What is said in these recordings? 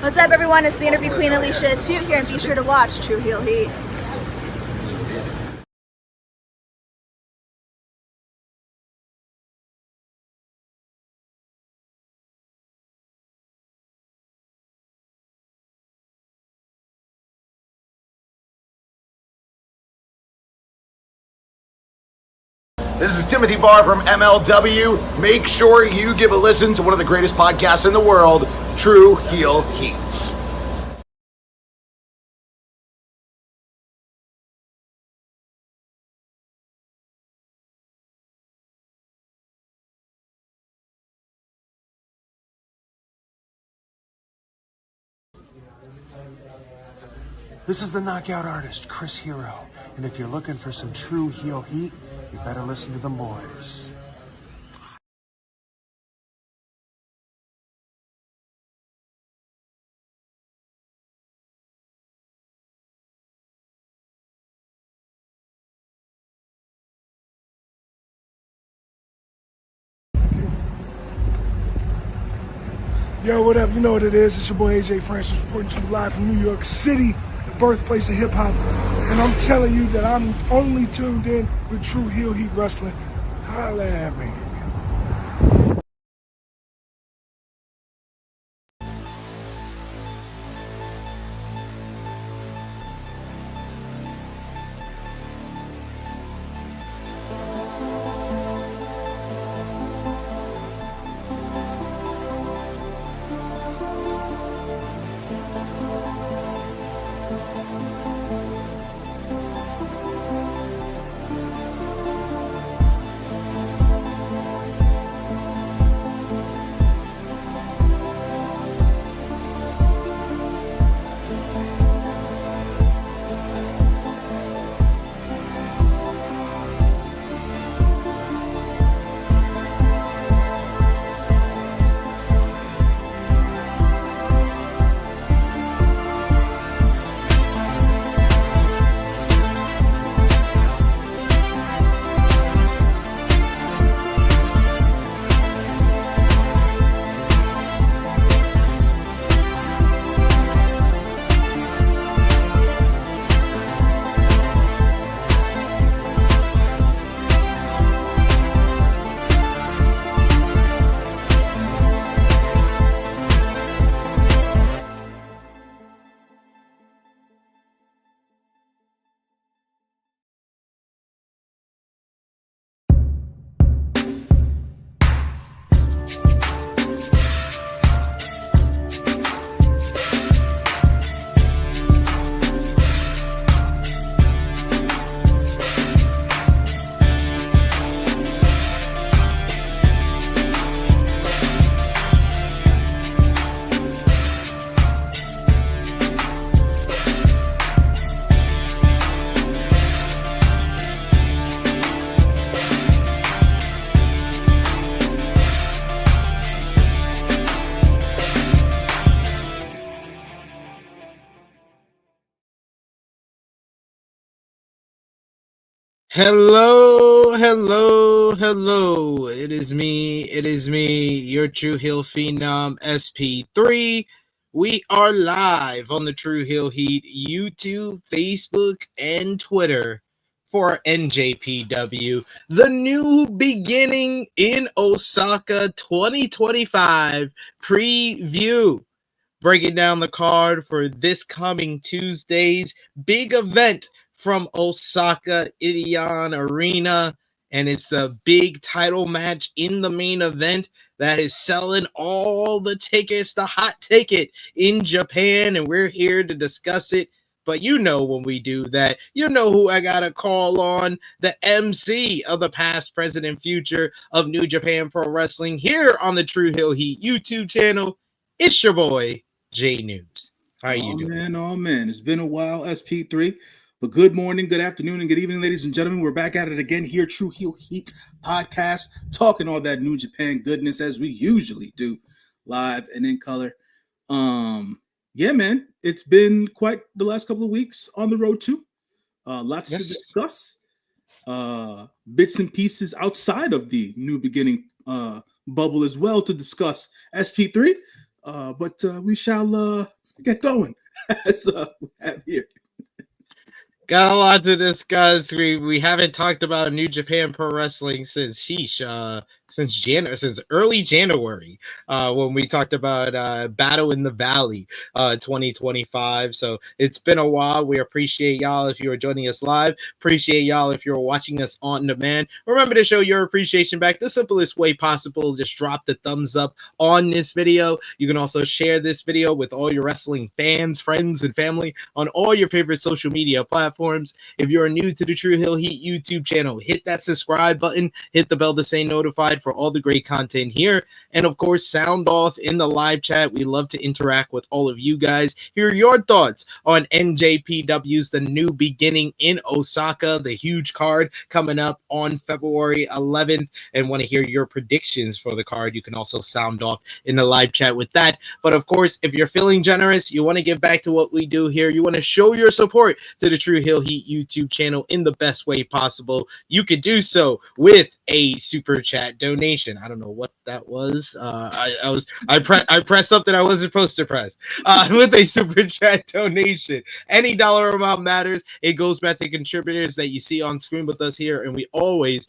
What's up, everyone? It's the interview queen Alicia Toot here, and be sure to watch True Heel Heat. This is Timothy Barr from MLW. Make sure you give a listen to one of the greatest podcasts in the world, True Heel Heat. This is the knockout artist, Chris Hero. And if you're looking for some true heel heat, you better listen to them boys. Yo, what up? You know what it is. It's your boy AJ Francis reporting to you live from New York City, the birthplace of hip-hop. And I'm telling you that I'm only tuned in with True Heel Heat Wrestling. Holla at me. Hello. It is me, your True Heel Phenom, SP3. We are live on the True Heel Heat YouTube, Facebook, and Twitter for NJPW, the New Beginning in Osaka 2025 preview. Breaking down the card for this coming Tuesday's big event from Osaka Ideon Arena, and it's the big title match in the main event that is selling all the tickets, the hot ticket in Japan, and we're here to discuss it. But you know when we do that, you know who I gotta call on, the MC of the past, present, and future of New Japan Pro Wrestling here on the True Heel Heat YouTube channel. It's your boy, J-News. How are you doing? Oh man, it's been a while, SP3. But good morning, good afternoon, and good evening, ladies and gentlemen. We're back at it again here, True Heel Heat podcast, talking all that New Japan goodness as we usually do, live and in color. Yeah, man, it's been quite the last couple of weeks on the road too. Lots to discuss. Bits and pieces outside of the New Beginning bubble as well to discuss. SP3. But we shall Get going. That's we have here. Got a lot to discuss. We haven't talked about New Japan Pro Wrestling since since early January, when we talked about Battle in the Valley 2025. So it's been a while. We appreciate y'all if you are joining us live. Appreciate y'all if you're watching us on demand. Remember to show your appreciation back the simplest way possible. Just drop the thumbs up on this video. You can also share this video with all your wrestling fans, friends, and family on all your favorite social media platforms. If you're new to the True Hill Heat YouTube channel, hit that subscribe button, hit the bell to stay notified for all the great content here, and of course sound off in the live chat. We love to interact with all of you guys. Hear your thoughts on NJPW's The New Beginning in Osaka, the huge card coming up on February 11th, and want to hear your predictions for the card. You can also sound off in the live chat with that. But of course, if you're feeling generous, you want to give back to what we do here, you want to show your support to the True Hill Heat YouTube channel in the best way possible, you could do so with a super chat donation. I don't know what that was. I pressed something I wasn't supposed to press. With a super chat donation, any dollar amount matters. It goes back to contributors that you see on screen with us here, and we always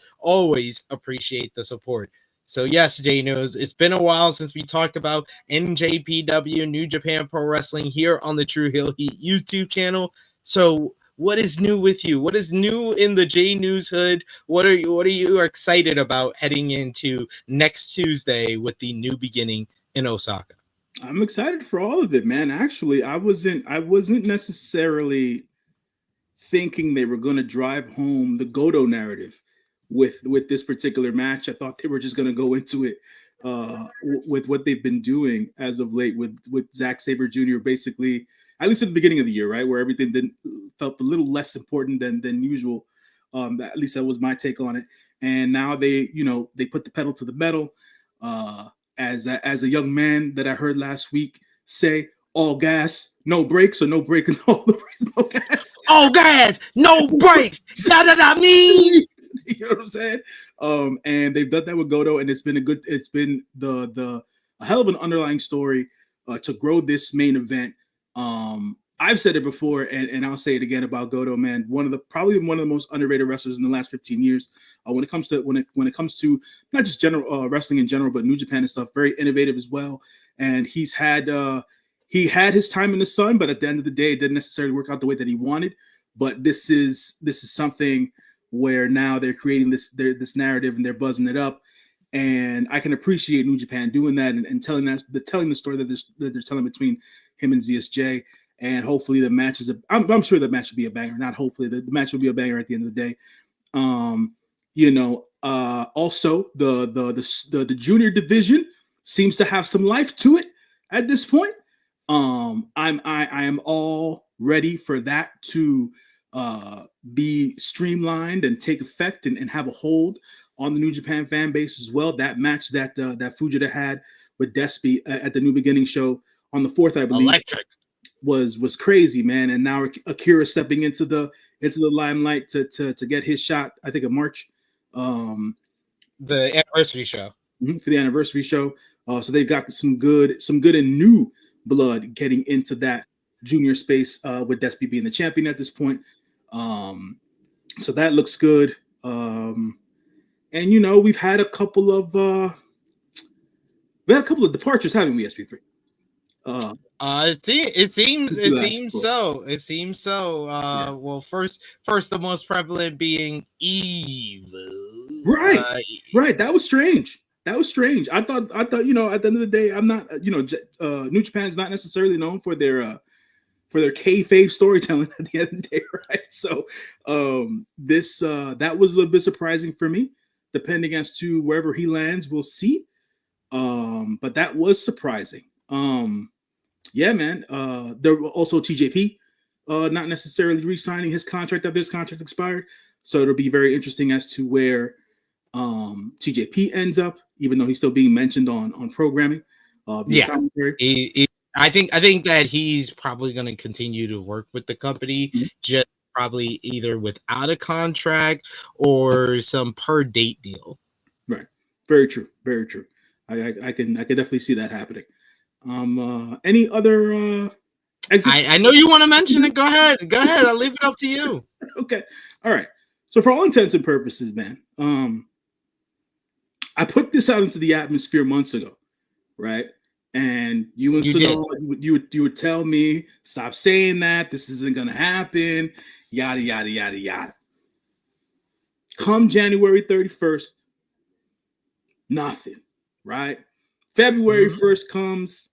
appreciate the support. So yes, J-News, it's been a while since we talked about NJPW New Japan Pro Wrestling here on the True Hill Heat YouTube channel. So what is new with you? What is new in the J-News hood? What are you excited about heading into next Tuesday with the New Beginning in Osaka? I'm excited for all of it, man. Actually, I wasn't necessarily thinking they were going to drive home the Goto narrative with this particular match. I thought they were just going to go into it with what they've been doing as of late with Zack Sabre Jr. basically, at least at the beginning of the year, right, where everything felt a little less important than usual. At least that was my take on it. And now they put the pedal to the metal. As a young man that I heard last week say, all gas, no brakes, or no brake, and all the brakes, no gas. All gas, no brakes. Da me. You know what I'm saying? And they've done that with Goto, and it's been a hell of an underlying story to grow this main event. I've said it before, and I'll say it again about Goto, man. Probably one of the most underrated wrestlers in the last 15 years. When it comes to not just general wrestling in general, but New Japan and stuff, very innovative as well. And he had his time in the sun, but at the end of the day, it didn't necessarily work out the way that he wanted. But this is something where now they're creating this narrative and they're buzzing it up. And I can appreciate New Japan doing that and telling the story that they're telling between him and ZSJ. And hopefully the match I'm sure the match will be a banger. Not hopefully, the match will be a banger at the end of the day. Also the junior division seems to have some life to it at this point. I am all ready for that to be streamlined and take effect and have a hold on the New Japan fan base as well. That match that Fujita had with Despy at the New Beginning show on the 4th, I believe, Electric. was crazy, man. And now Akira stepping into the limelight to get his shot, I think, in March. The anniversary show. For the anniversary show. So they've got some good and new blood getting into that junior space with Despy being the champion at this point. So that looks good. And we've had a couple of departures, haven't we, SP3? It seems so. Yeah. Well, first, the most prevalent being Evil. Right. That was strange. I thought, at the end of the day, I'm not, New Japan's not necessarily known for their kayfabe storytelling at the end of the day, right? So, that was a little bit surprising for me, depending as to wherever he lands, we'll see. But that was surprising. Yeah, man. There were also TJP, not necessarily re-signing his contract after his contract expired. So it'll be very interesting as to where TJP ends up, even though he's still being mentioned on programming. I think that he's probably going to continue to work with the company, just probably either without a contract or some per date deal. Right. Very true. Very true. I can definitely see that happening. Any other I know you want to mention it. Go ahead. I'll leave it up to you. Okay. All right. So for all intents and purposes, man, I put this out into the atmosphere months ago, right? And you and Sonal, you would tell me, stop saying that. This isn't gonna happen. Yada yada yada yada. Come January 31st, nothing. Right? February 1st comes,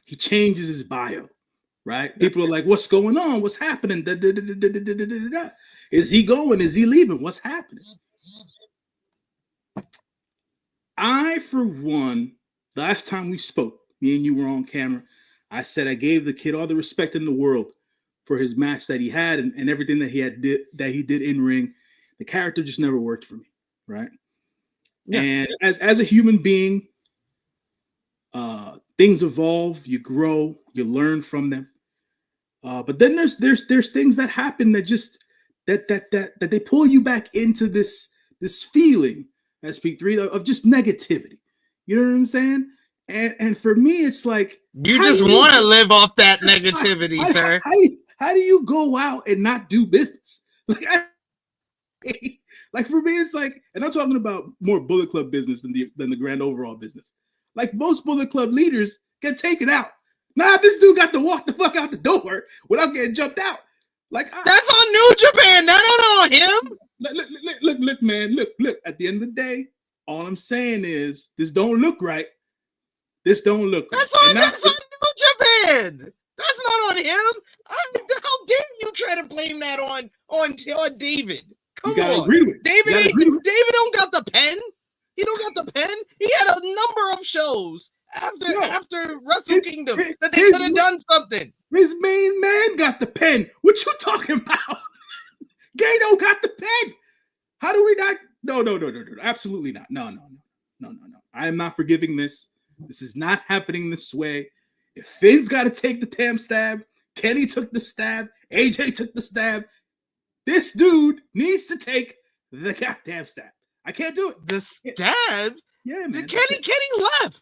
he changes his bio. Right? People are like, what's going on? What's happening? Da, da, da, da, da, da, da, da, da. Is he going? Is he leaving? What's happening? I, for one, last time we spoke, me and you were on camera, I said I gave the kid all the respect in the world for his match that he had and everything that he did in ring. The character just never worked for me, right? Yeah. And as a human being, things evolve, you grow, you learn from them. But then there's things that happen that just that they pull you back into this feeling, SP3, of just negativity. You know what I'm saying? And for me, it's like you just want to live off that negativity, sir. How do you go out and not do business? Like for me, it's like, and I'm talking about more Bullet Club business than the grand overall business. Like most Bullet Club leaders get taken out. Nah, this dude got to walk the fuck out the door without getting jumped out. Like that's on New Japan. That don't on him. Look, man. Look. At the end of the day, all I'm saying is this don't look right. This don't look right. That's on New Japan. That's not on him. How dare you try to blame that on David? Come on, agree with David. David don't got the pen. He don't got the pen. He had a number of shows after Wrestle Kingdom that they could have done something. His main man got the pen. What you talking about? Gato got the pen. How do we not? No. Absolutely not. No. I am not forgiving this. This is not happening this way. If Finn's got to take the damn stab, Kenny took the stab, AJ took the stab, this dude needs to take the goddamn stab. I can't do it. The stab? Yeah, man. Kenny left.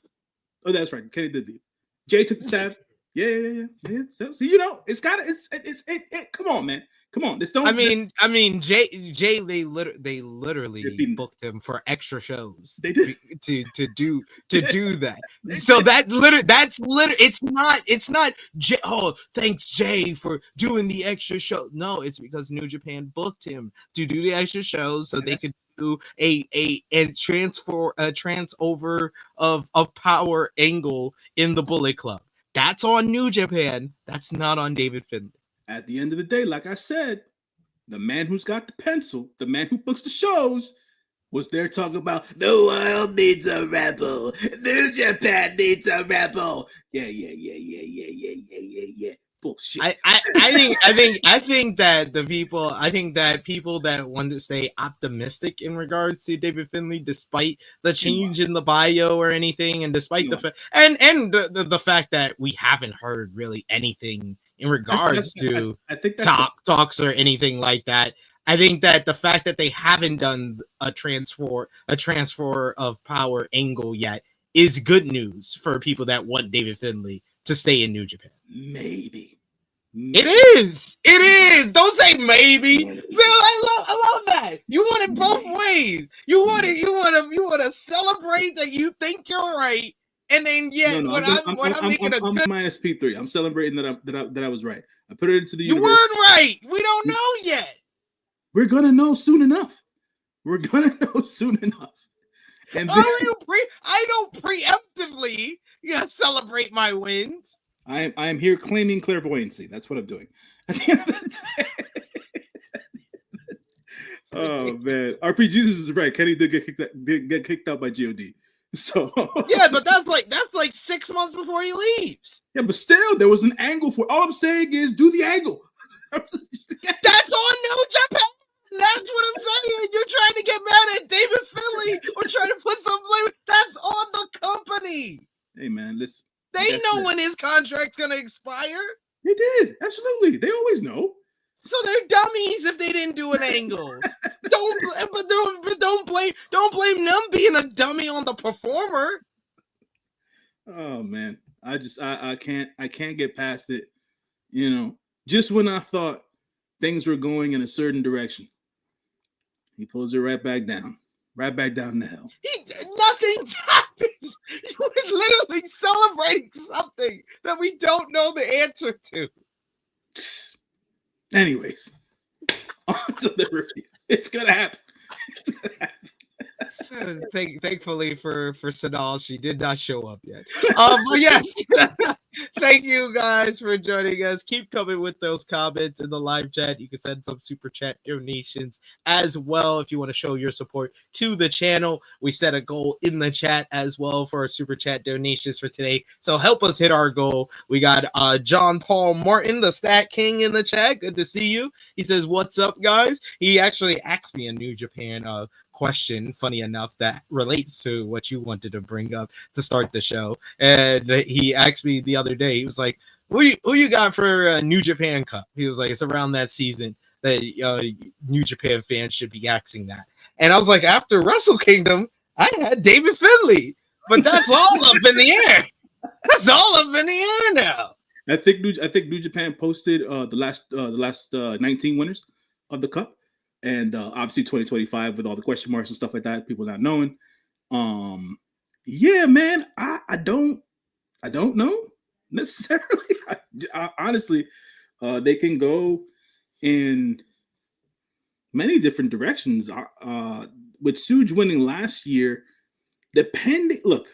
Oh, that's right. Kenny did leave. Jay took the stab. Yeah. So you know, it's come on, man. Come on. This don't. I mean, Jay. They literally booked him for extra shows. They did to do that. So that's literally. It's not. Jay, oh, thanks Jay for doing the extra show. No, it's because New Japan booked him to do the extra shows so they could do a transfer of power angle in the Bullet Club. That's on New Japan. That's not on David Finlay. At the end of the day, like I said, the man who's got the pencil, the man who books the shows, was there talking about the world needs a rebel. New Japan needs a rebel. Yeah. Bullshit. I think that people that want to stay optimistic in regards to David Finlay, despite the change in the bio or anything, and despite the fact that we haven't heard really anything in regards to talks or anything like that. I think that the fact that they haven't done a transfer of power angle yet is good news for people that want David Finlay to stay in New Japan. Maybe. It is. Don't say maybe. I love that. You want it both ways. You want to celebrate that you think you're right, and then I'm making I'm my SP3. I'm celebrating that I was right. I put it into the universe. You weren't right. We don't know yet. We're gonna know soon enough. And I don't preemptively celebrate my wins. I am here claiming clairvoyancy. That's what I'm doing. At the end of the day. Oh man, RP Jesus is right. Kenny did get kicked out by God. So yeah, but that's like 6 months before he leaves. Yeah, but still, there was an angle for. All I'm saying is, do the angle. That's on New Japan. That's what I'm saying. You're trying to get mad at David Finlay or trying to put some blame. That's on the company. Hey man, listen. They know when his contract's gonna expire. They did, absolutely. They always know. So they're dummies if they didn't do an angle. Don't blame them being a dummy on the performer. Oh man, I can't get past it. You know, just when I thought things were going in a certain direction, he pulls it right back down to hell. Nothing's happened. You were literally celebrating something that we don't know the answer to. Anyways, on to the review. It's gonna happen. It's gonna happen. Thankfully for Sonal, she did not show up yet. But yes, thank you guys for joining us. Keep coming with those comments in the live chat. You can send some super chat donations as well if you want to show your support to the channel. We set a goal in the chat as well for our super chat donations for today, so help us hit our goal. We got John Paul Martin, the Stat King, in the chat. Good to see you. He says, "What's up, guys?" He actually asked me a New Japan question, funny enough, that relates to what you wanted to bring up to start the show. And he asked me the other day, he was like, who you got for New Japan Cup? He was like, it's around that season that New Japan fans should be asking that. And I was like, after Wrestle Kingdom, I had David Finlay, but that's all up in the air. That's all up in the air now. I think New Japan posted the last 19 winners of the cup. And obviously 2025 with all the question marks and stuff like that, people not knowing. Yeah, man, I don't know necessarily. I honestly, they can go in many different directions. With Suji winning last year, look,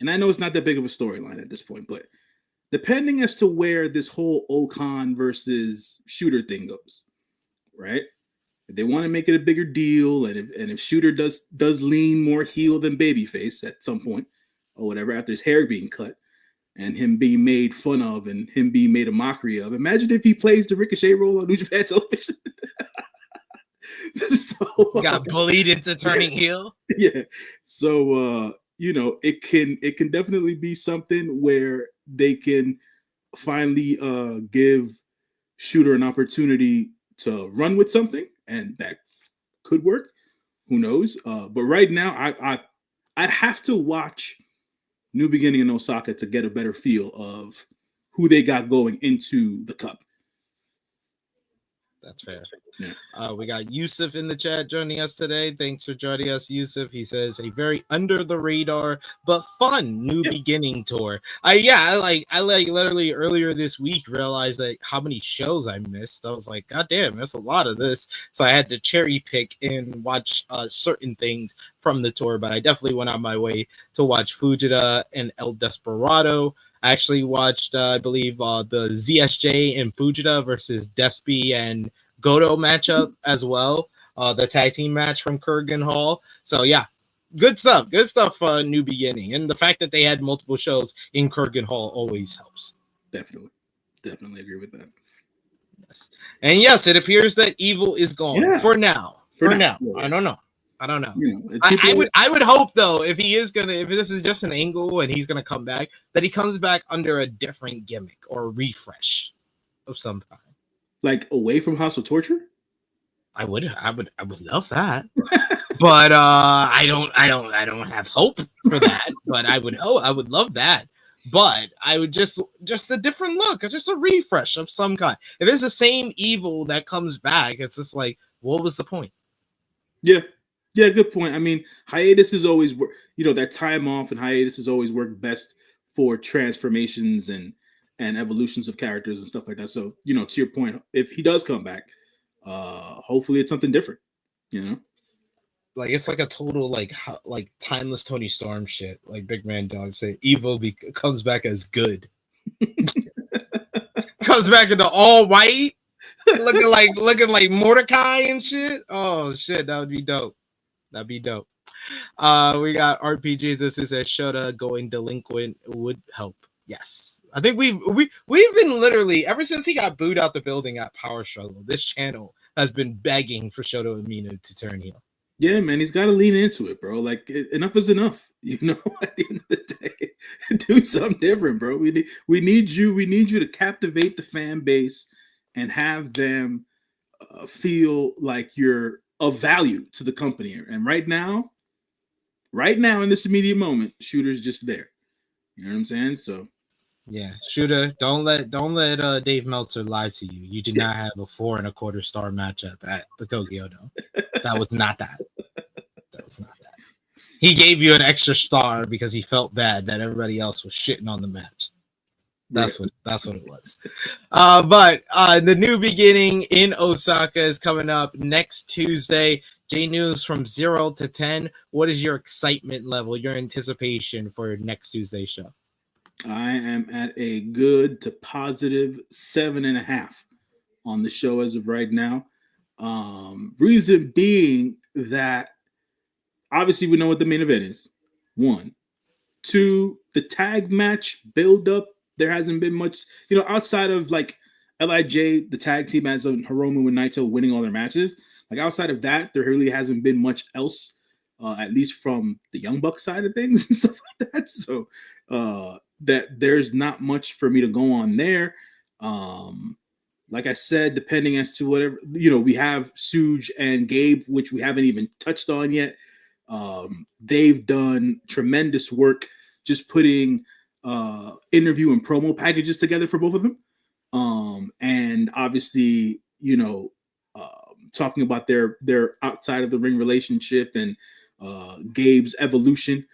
and I know it's not that big of a storyline at this point, but depending as to where this whole Okan versus Shooter thing goes, right? If they want to make it a bigger deal, and if Shooter does lean more heel than babyface at some point or whatever, after his hair being cut and him being made fun of and him being made a mockery of, imagine if he plays the Ricochet role on New Japan television. This is so got bullied into turning heel. Yeah, so it can definitely be something where they can finally give Shooter an opportunity to run with something, and that could work. Who knows? But right now, I'd have to watch New Beginning in Osaka to get a better feel of who they got going into the cup. That's fair. Yeah. We got Yusuf in the chat joining us today. Thanks for joining us, Yusuf. He says a very under the radar but fun New Beginning tour. I literally earlier this week realized that how many shows I missed. I was like, God damn, that's a lot of this. So I had to cherry pick and watch certain things from the tour. But I definitely went on my way to watch Fujita and El Desperado. I actually watched, I believe, the ZSJ and Fujita versus Despy and Goto matchup as well. The tag team match from Kurgan Hall. So, yeah, good stuff. Good stuff, New Beginning. And the fact that they had multiple shows in Kurgan Hall always helps. Definitely agree with that. Yes. And, yes, it appears that Evil is gone for now. For now. Yeah. I don't know. I would hope though, if this is just an angle and he's gonna come back, that he comes back under a different gimmick or a refresh of some kind. Like away from House of Torture? I would love that. But I don't have hope for that. But I would love that. But I would just a different look, just a refresh of some kind. If it's the same Evil that comes back, it's just like, what was the point? Yeah, good point. I mean, hiatus is always, that time off and hiatus has always worked best for transformations and evolutions of characters and stuff like that. So, to your point, if he does come back, hopefully it's something different, Like it's like a total like timeless Tony Storm shit. Like Big Man Dog say, Evil comes back as good. Comes back into all white, looking like Mordecai and shit. Oh shit, that would be dope. That'd be dope. We got RPG. This is a Shota going delinquent would help. Yes, I think we've been literally ever since he got booed out the building at Power Struggle. This channel has been begging for Shota Umino to turn heel. Yeah, man, he's got to lean into it, bro. Like enough is enough. At the end of the day, do something different, bro. We need you to captivate the fan base and have them feel like you're of value to the company. And right now in this immediate moment, Shooter's just there. You know what I'm saying? So Yeah, shooter. Don't let Dave Meltzer lie to you. You did not have a 4.25 star matchup at the Tokyo Dome. That was not that. That was not that. He gave you an extra star because he felt bad that everybody else was shitting on the match. That's what it was. But the New Beginning in Osaka is coming up next Tuesday. J-News from 0 to 10. What is your excitement level, your anticipation for next Tuesday's show? I am at a good to positive 7.5 on the show as of right now. Reason being that obviously we know what the main event is. 1. 2, the tag match build up. There hasn't been much, outside of like LIJ, the tag team as of Hiromu and Naito winning all their matches. Like outside of that, there really hasn't been much else, at least from the Young Bucks side of things and stuff like that. So that there's not much for me to go on there. Like I said, depending as to whatever, we have Suji and Gabe, which we haven't even touched on yet. They've done tremendous work just putting interview and promo packages together for both of them. And obviously, talking about their outside of the ring relationship and Gabe's evolution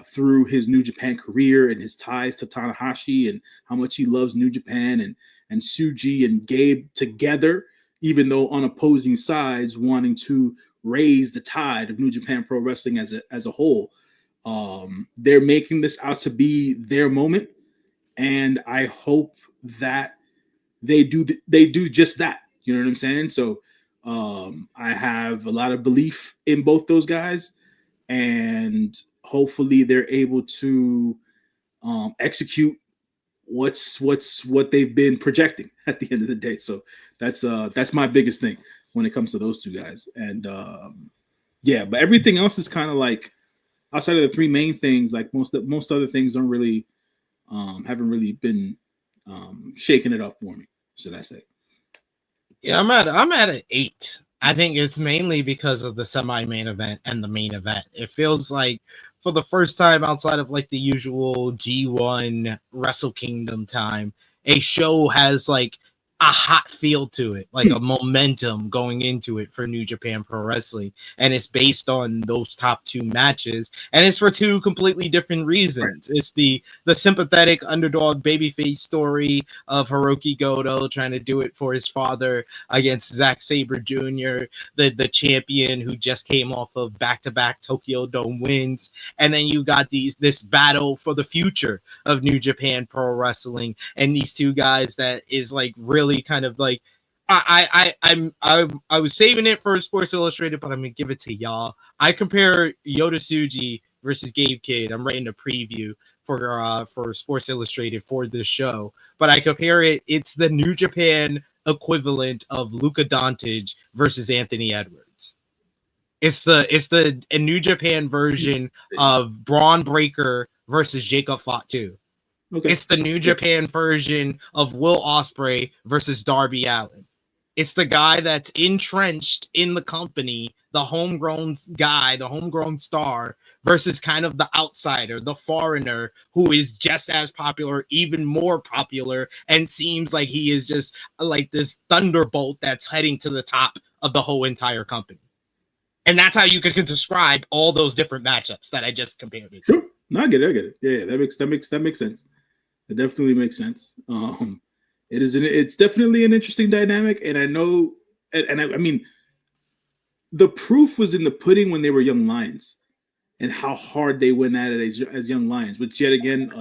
through his New Japan career and his ties to Tanahashi and how much he loves New Japan, and Suji and Gabe together, even though on opposing sides, wanting to raise the tide of New Japan Pro Wrestling as a whole. They're making this out to be their moment, and I hope that they do just that. You know what I'm saying? So I have a lot of belief in both those guys, and hopefully they're able to execute what they've been projecting at the end of the day. So that's my biggest thing when it comes to those two guys. And but everything else is kind of like outside of the three main things. Like most other things don't really haven't really been shaking it up for me, should I say? Yeah, I'm at an 8. I think it's mainly because of the semi-main event and the main event. It feels like for the first time outside of like the usual G1 Wrestle Kingdom time, a show has like a hot feel to it, like a momentum going into it for New Japan Pro Wrestling. And it's based on those top 2 matches. And it's for 2 completely different reasons. Right. It's the sympathetic underdog babyface story of Hirooki Goto trying to do it for his father against Zack Sabre Jr., the champion who just came off of back-to-back Tokyo Dome wins. And then you got this battle for the future of New Japan Pro Wrestling. And these 2 guys that is like really kind of like I was saving it for Sports Illustrated, but I'm gonna give it to y'all. I compare Yota Tsuji versus Gabe Kidd. I'm writing a preview for Sports Illustrated for this show, but I compare it. It's the New Japan equivalent of Luka Doncic versus Anthony Edwards. It's the New Japan version of Braun Breaker versus Jacob Fatu. Okay. It's the New Japan version of Will Ospreay versus Darby Allin. It's the guy that's entrenched in the company, the homegrown guy, the homegrown star, versus kind of the outsider, the foreigner, who is just as popular, even more popular, and seems like he is just like this thunderbolt that's heading to the top of the whole entire company. And that's how you can describe all those different matchups that I just compared it to. Sure. No, I get it. Yeah, that makes sense. It definitely makes sense. It's definitely an interesting dynamic, and I know, and I mean, the proof was in the pudding when they were young lions, and how hard they went at it as young lions. Which yet again,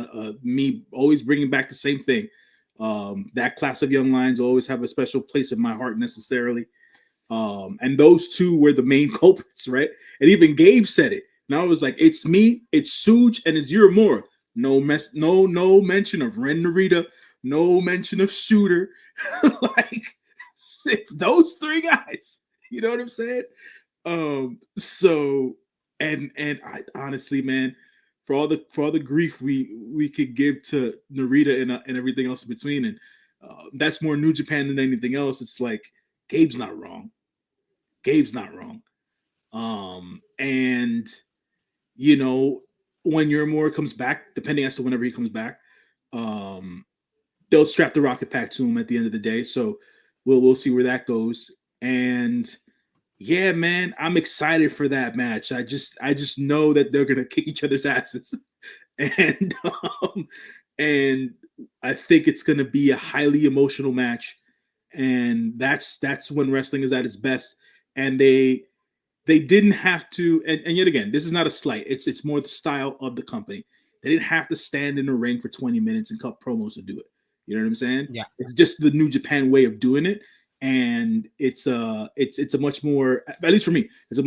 me always bringing back the same thing. That class of young lions always have a special place in my heart, necessarily. And those 2 were the main culprits, right? And even Gabe said it. Now it was like, it's me, it's Suji, and it's Uemura. No mention of Ren Narita, no mention of Shooter. Like, it's those 3 guys. You know what I'm saying? So and I honestly, man, for all the grief we could give to Narita and everything else in between, and that's more New Japan than anything else. It's like Gabe's not wrong. And when Uemura comes back, depending as to whenever he comes back, They'll strap the rocket pack to him at the end of the day. So we'll see where that goes. And yeah, man, I'm excited for that match. I just know that they're gonna kick each other's asses, and I think it's gonna be a highly emotional match. And that's when wrestling is at its best. And they didn't have to, and yet again, this is not a slight. It's more the style of the company. They didn't have to stand in the ring for 20 minutes and cut promos to do it. You know what I'm saying? Yeah. It's just the New Japan way of doing it. And it's a much more, at least for me, there's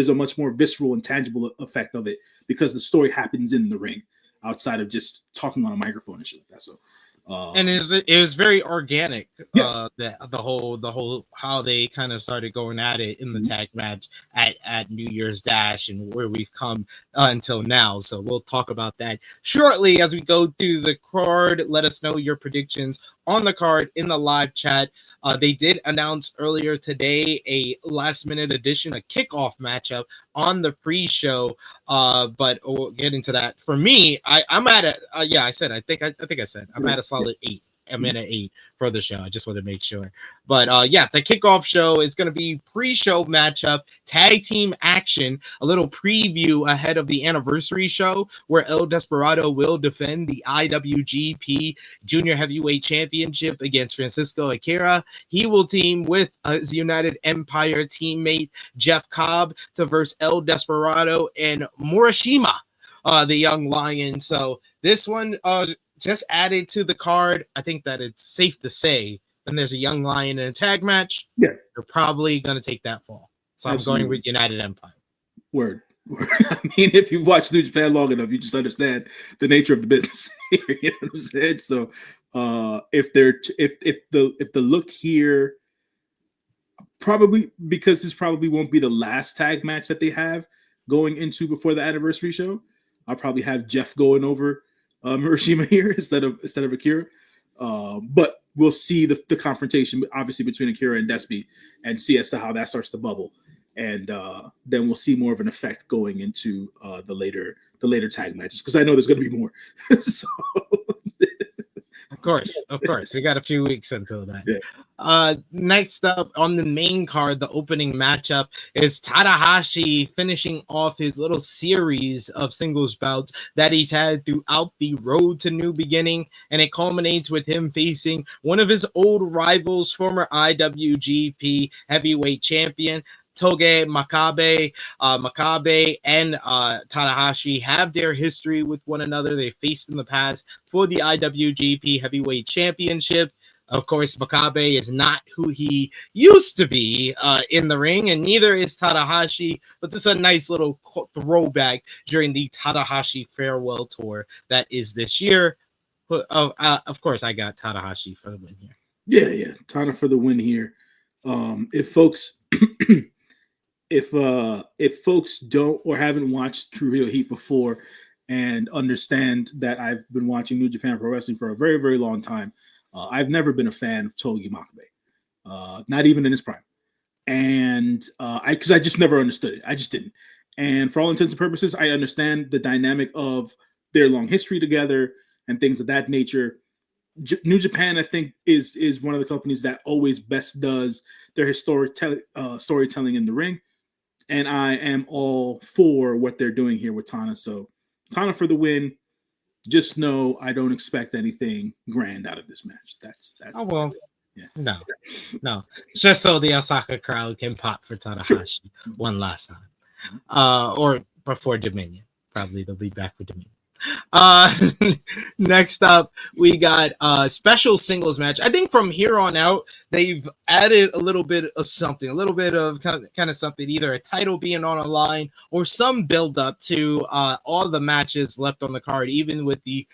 a much more visceral and tangible effect of it because the story happens in the ring outside of just talking on a microphone and shit like that. So and it was very organic. Yeah. The whole how they kind of started going at it in the tag match at New Year's Dash and where we've come until now. So we'll talk about that shortly as we go through the card. Let us know your predictions on the card in the live chat. They did announce earlier today a last minute addition, a kickoff matchup on the pre-show. But we'll get into that. For me, I'm at a I said I'm at a solid 8. I'm at an 8 for the show. I just want to make sure. But the kickoff show is going to be pre-show matchup, tag team action, a little preview ahead of the anniversary show where El Desperado will defend the IWGP Junior Heavyweight Championship against Francisco Akira. He will team with his United Empire teammate Jeff Cobb to verse El Desperado and Morishima, the Young Lion. So this one just added to the card. I think that it's safe to say when there's a Young Lion in a tag match, you're probably going to take that fall. So Absolutely. I'm going with United Empire. Word. I mean, if you've watched New Japan long enough, you just understand the nature of the business here. You know what I'm saying? So if the look here, probably because this probably won't be the last tag match that they have going into before the anniversary show, I'll probably have Jeff going over Morishima here instead of Akira, but we'll see the confrontation obviously between Akira and Despy and see as to how that starts to bubble, and then we'll see more of an effect going into the later tag matches because I know there's going to be more. So Of course, we got a few weeks until that. Yeah. Next up on the main card, the opening matchup is Tanahashi finishing off his little series of singles bouts that he's had throughout the road to New Beginning, and it culminates with him facing one of his old rivals, former IWGP Heavyweight Champion Toge Makabe. Makabe and Tanahashi have their history with one another. They faced in the past for the IWGP Heavyweight Championship. Of course, Makabe is not who he used to be in the ring, and neither is Tanahashi, but this is a nice little throwback during the Tanahashi farewell tour that is this year. Of course, I got Tanahashi for the win here. Yeah, Tana for the win here. If folks if folks don't or haven't watched True Heel Heat before and understand that I've been watching New Japan Pro Wrestling for a very, very long time, I've never been a fan of Togi Makabe, not even in his prime. And because I just never understood it. I just didn't. And for all intents and purposes, I understand the dynamic of their long history together and things of that nature. New Japan, I think, is one of the companies that always best does their storytelling in the ring. And I am all for what they're doing here with Tana. So Tana for the win. Just know I don't expect anything grand out of this match. That's oh well. Yeah. No. Just so the Osaka crowd can pop for Tanahashi one last time. Or before Dominion. Probably they'll be back for Dominion. Next up, we got a special singles match. I think from here on out, they've added a little bit of something, a little bit of kind of something, either a title being on a line or some build up to all the matches left on the card, even with the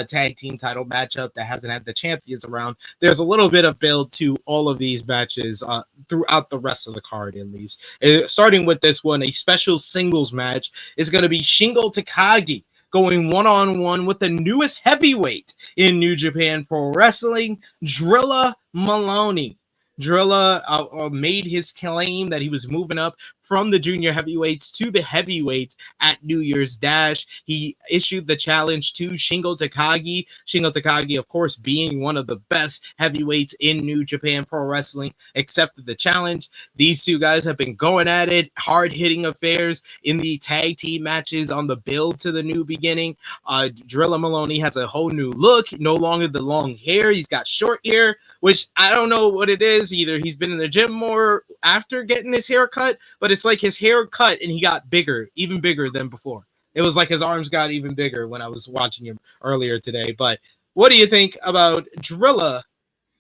tag team title matchup that hasn't had the champions around. There's a little bit of build to all of these matches throughout the rest of the card, at least. Starting with this one, a special singles match is going to be Shingo Takagi going one-on-one with the newest heavyweight in New Japan Pro Wrestling, Drilla Maloney. Drilla made his claim that he was moving up from the junior heavyweights to the heavyweights at New Year's Dash. He issued the challenge to Shingo Takagi. Shingo Takagi, of course, being one of the best heavyweights in New Japan Pro Wrestling, accepted the challenge. These two guys have been going at it, hard-hitting affairs in the tag team matches on the build to the New Beginning. Drilla Maloney has a whole new look, no longer the long hair. He's got short hair, which I don't know what it is. Either he's been in the gym more after getting his hair cut, but it's like his hair cut and he got bigger, even bigger than before. It was like his arms got even bigger when I was watching him earlier today. But what do you think about Drilla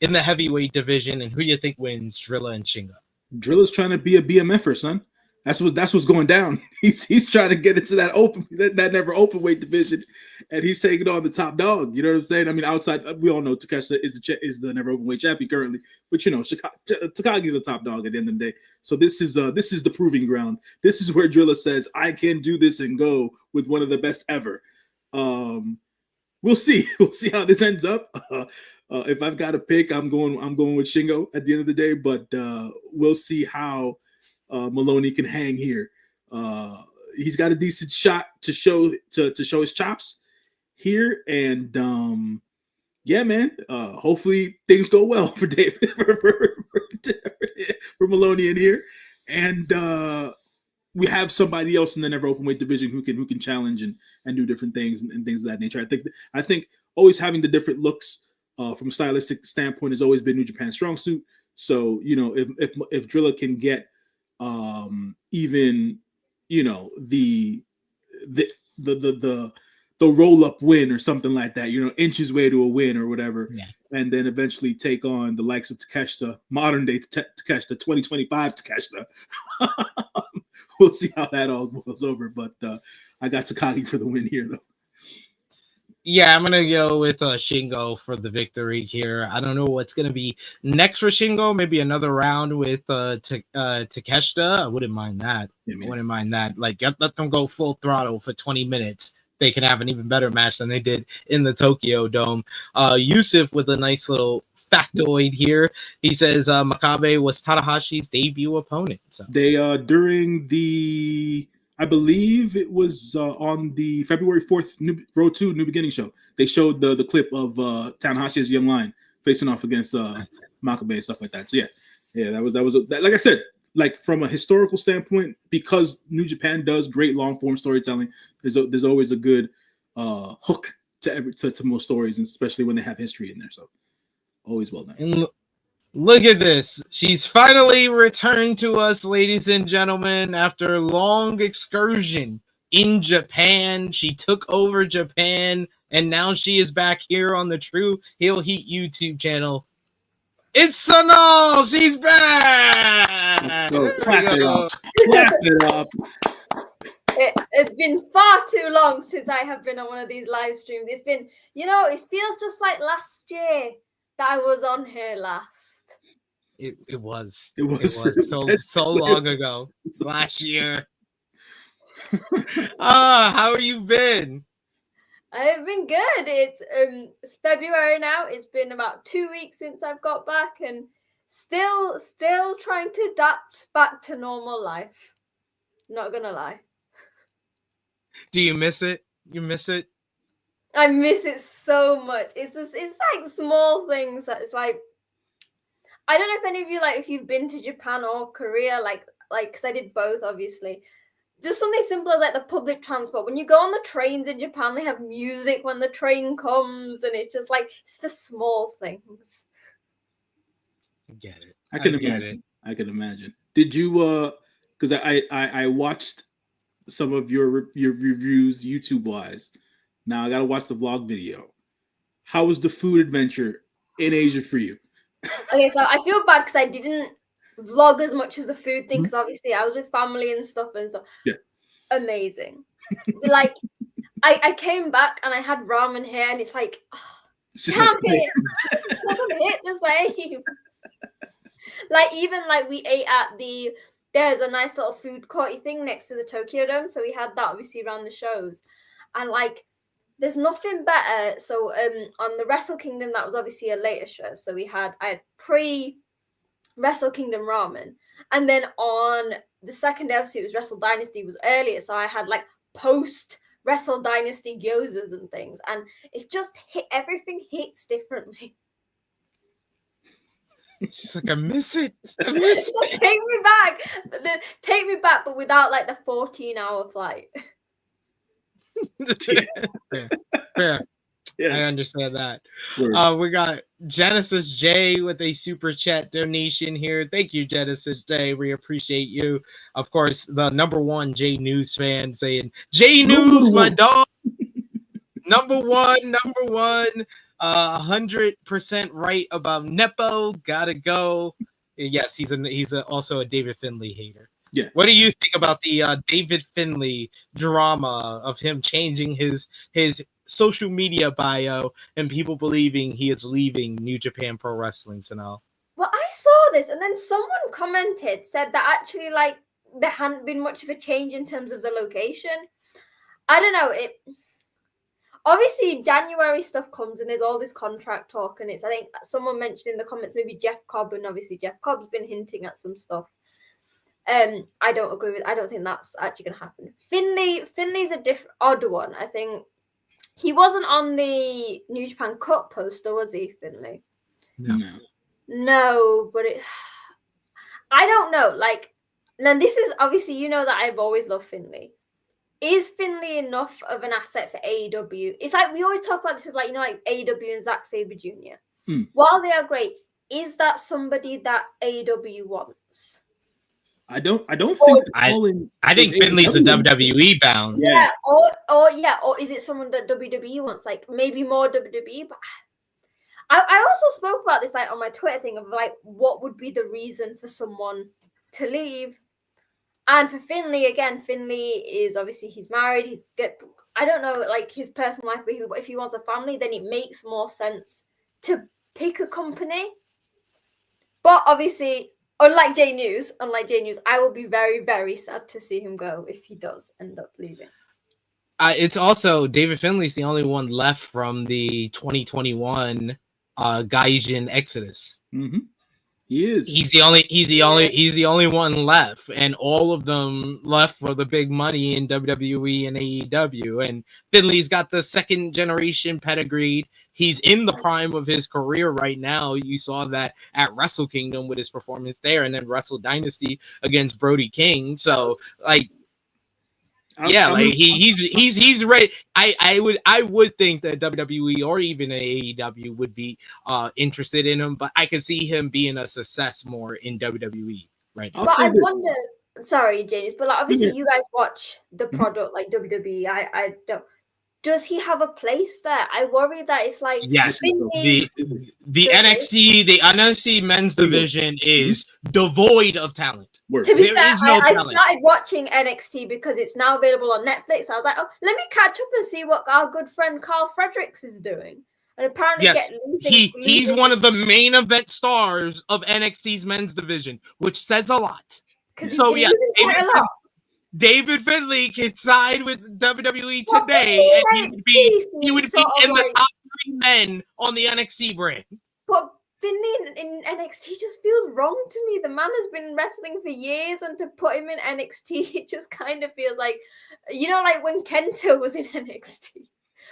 in the heavyweight division, and who do you think wins, Drilla and Shingo? Drilla's trying to be a BMFer, son. That's what's going down. He's trying to get into that never open weight division, and he's taking on the top dog. You know what I'm saying? I mean, outside, we all know Takeshita is the never open weight champion currently, but you know, Takagi's a top dog at the end of the day. So this is the proving ground. This is where Drilla says, "I can do this and go with one of the best ever." We'll see. We'll see how this ends up. If I've got to pick, I'm going with Shingo at the end of the day. But we'll see how Maloney can hang here. He's got a decent shot to show his chops here, and yeah, man. Hopefully things go well for David for Maloney in here, and we have somebody else in the never open weight division who can challenge and do different things and things of that nature. I think always having the different looks from a stylistic standpoint has always been New Japan's strong suit. So you know, if Drilla can get even, you know, the roll up win or something like that, you know, inch his way to a win or whatever, yeah, and then eventually take on the likes of Takeshita, modern day Takeshita, 2025 Takeshita. We'll see how that all goes over, but I got Takagi for the win here, though. Yeah, I'm going to go with Shingo for the victory here. I don't know what's going to be next for Shingo. Maybe another round with Takeshita. I wouldn't mind that. Yeah, I wouldn't mind that. Like, let them go full throttle for 20 minutes. They can have an even better match than they did in the Tokyo Dome. Yusuf with a nice little factoid here. He says Makabe was Tanahashi's debut opponent. So they during the, I believe it was on the February 4th Road 2 New Beginning show. They showed the clip of Tanahashi as young lion facing off against Makabe and stuff like that. So yeah, that was like I said, like from a historical standpoint, because New Japan does great long form storytelling. There's always a good hook to most stories, and especially when they have history in there. So always well done. And look at this. She's finally returned to us, ladies and gentlemen, after a long excursion in Japan. She took over Japan, and now she is back here on the True Heel Heat YouTube channel. It's Sonal! She's back! Clap it up. Clap it up. It's been far too long since I have been on one of these live streams. It's been, you know, it feels just like last year that I was on here last. It was so long ago. Last year. How have you been? I've been good. It's February now. It's been about 2 weeks since I've got back, and still trying to adapt back to normal life. Not gonna lie. Do you miss it? You miss it? I miss it so much. It's like small things that it's like, I don't know if any of you, like, if you've been to Japan or Korea, like because I did both, obviously. Just something simple as like the public transport. When you go on the trains in Japan, they have music when the train comes, and it's just like, it's the small things. I get it. I can imagine. Did you because I watched some of your reviews YouTube wise. Now I gotta watch the vlog video. How was the food adventure in Asia for you? Okay, so I feel bad because I didn't vlog as much as the food thing, because obviously I was with family and stuff. Yeah. Amazing. Like, I came back and I had ramen here, and it's like, damn it, it doesn't hit the same. Like, even like we ate at there's a nice little food courty thing next to the Tokyo Dome, so we had that obviously around the shows, and like, there's nothing better. So on the Wrestle Kingdom, that was obviously a later show, so I had pre Wrestle Kingdom ramen, And then on the second episode, it was Wrestle Dynasty was earlier, so I had like post Wrestle Dynasty gyozas and things, and it just hit, everything hits differently. She's like, I miss it. I miss So it. take me back, but without like the 14-hour flight. Fair. Yeah. I understand that. Word. We got Genesis J with a super chat donation here. Thank you, Genesis J. We appreciate you. Of course, the #1 J-News fan saying, J-News, my dog. Number one. 100% right about Nepo. Gotta go. Yes, he's also a David Finlay hater. Yeah. What do you think about the David Finlay drama of him changing his social media bio and people believing he is leaving New Japan Pro Wrestling, Sonal? Well, I saw this, and then someone commented, said that actually, like, there hadn't been much of a change in terms of the location. I don't know. Obviously, January stuff comes, and there's all this contract talk, and I think someone mentioned in the comments, maybe Jeff Cobb, and obviously Jeff Cobb's been hinting at some stuff. I don't agree with. I don't think that's actually going to happen. Finlay's a odd one. I think he wasn't on the New Japan Cup poster, was he, Finlay? No, but I don't know. Like, then this is obviously, you know that I've always loved Finlay. Is Finlay enough of an asset for AEW? It's like we always talk about this with, like, you know, like AEW and Zack Sabre Jr. While they are great, is that somebody that AEW wants? I don't think. I think Finlay's a WWE bound. Yeah, or is it someone that WWE wants? Like maybe more WWE. But I also spoke about this like on my Twitter thing of like what would be the reason for someone to leave. And for Finlay, again, Finlay is obviously he's married. He's good. I don't know like his personal life, but if he wants a family, then it makes more sense to pick a company. But obviously, unlike J-News, I will be very, very sad to see him go if he does end up leaving. It's also David Finlay's the only one left from the 2021 Gaijin Exodus. Mm-hmm. He is. He's the only one left, and all of them left for the big money in WWE and AEW. And Finlay's got the second generation pedigree. He's in the prime of his career right now. You saw that at Wrestle Kingdom with his performance there, and then Wrestle Dynasty against Brody King. So, like, he's ready. I would think that WWE or even AEW would be interested in him, but I could see him being a success more in WWE right now. But I wonder, sorry, James, but like obviously you guys watch the product like WWE. I don't. Does he have a place there? I worry that it's like yes, the NXT men's division is devoid of talent. To be fair, I started watching NXT because it's now available on Netflix. I was like, oh, let me catch up and see what our good friend Carl Fredericks is doing. And apparently, he's one of the main event stars of NXT's men's division, which says a lot. So yeah, David Finlay can sign with WWE today, and he would be in the top 3 men on the NXT brand. But Finlay in NXT just feels wrong to me. The man has been wrestling for years, and to put him in NXT, it just kind of feels like, you know, like when Kenta was in NXT.